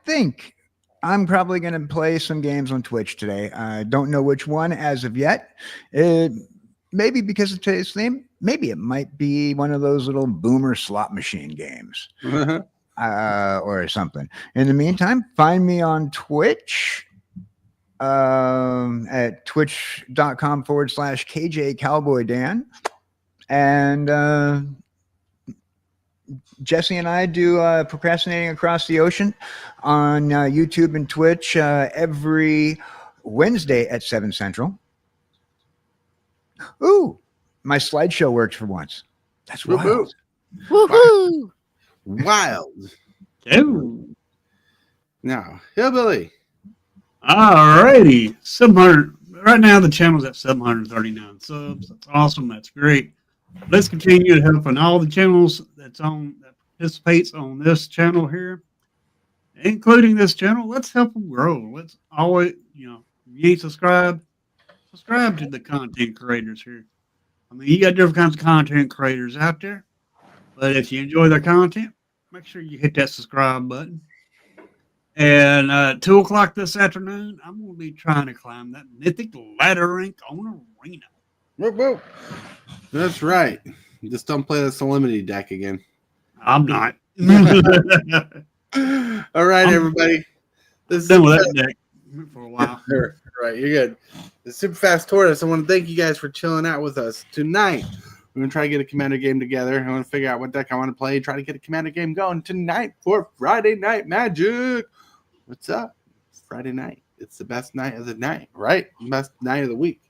Speaker 4: think I'm probably going to play some games on Twitch today. I don't know which one as of yet. Maybe because of today's theme. Maybe it might be one of those little boomer slot machine games or something. In the meantime, find me on Twitch at twitch.com/kjcowboydan. And Jesse and I do Procrastinating Across the Ocean on YouTube and Twitch every Wednesday at 7 Central. Ooh, my slideshow worked for once. That's wild.
Speaker 6: Woohoo!
Speaker 3: Wild.
Speaker 5: Ooh.
Speaker 3: Now, Hillbilly.
Speaker 5: Alrighty. 700. Right now, the channel's at 739 subs. That's awesome. That's great. Let's continue to helping all the channels that participates on this channel here, including this channel. Let's help them grow. Let's always, if you ain't subscribe to the content creators here. I mean, you got different kinds of content creators out there, but if you enjoy their content, make sure you hit that subscribe button. And 2 o'clock this afternoon, I'm going to be trying to climb that mythic ladder rank on Arena.
Speaker 3: Whoop, whoop. That's right. Just don't play the Solemnity deck again.
Speaker 5: I'm not.
Speaker 3: All right, everybody.
Speaker 5: This is done with that deck for a while.
Speaker 3: Right, you're good. The Super Fast Tortoise. I want to thank you guys for chilling out with us tonight. We're going to try to get a Commander game together. I want to figure out what deck I want to play. Try to get a Commander game going tonight for Friday Night Magic. What's up? It's Friday night. It's the best night of the night, right? Best night of the week.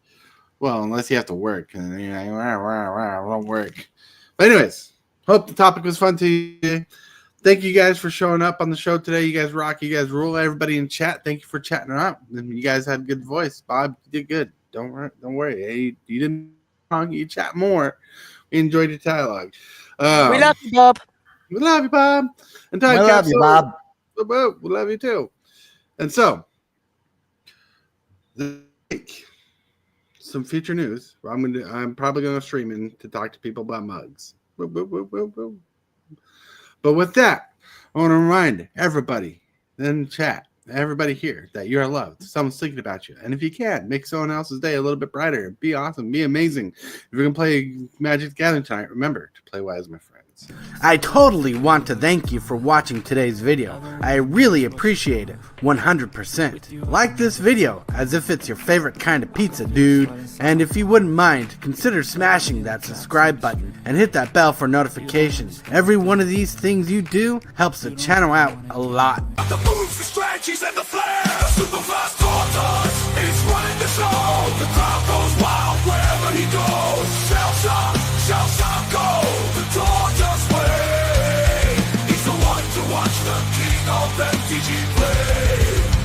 Speaker 3: Well, unless you have to work. And you're like, won't work. But anyways, hope the topic was fun to you. Thank you guys for showing up on the show today. You guys rock. You guys rule. Everybody in chat, thank you for chatting out. You guys had a good voice. Bob, you did good. Don't worry. Hey, you didn't wrong. You chat more. We enjoyed your dialogue.
Speaker 6: We love you, Bob.
Speaker 3: We love you, Bob. And
Speaker 4: we love you, Bob.
Speaker 3: We love you too. And so, some future news. I'm probably going to stream in to talk to people about mugs. But with that, I want to remind everybody in the chat, everybody here, that you are loved. Someone's thinking about you. And if you can, make someone else's day a little bit brighter. Be awesome. Be amazing. If you're going to play Magic the Gathering tonight, remember to play wise, my friends.
Speaker 9: I totally want to thank you for watching today's video. I really appreciate it, 100%. Like this video as if it's your favorite kind of pizza, dude. And if you wouldn't mind, consider smashing that subscribe button and hit that bell for notifications. Every one of these things you do helps the channel out a lot.
Speaker 1: The moves, the strategies, and the flair. Super fast tortoise is running the show. The crowd goes wild wherever he goes. Shall shock, go the tortoise way. He's the one to watch, the king of MTG play.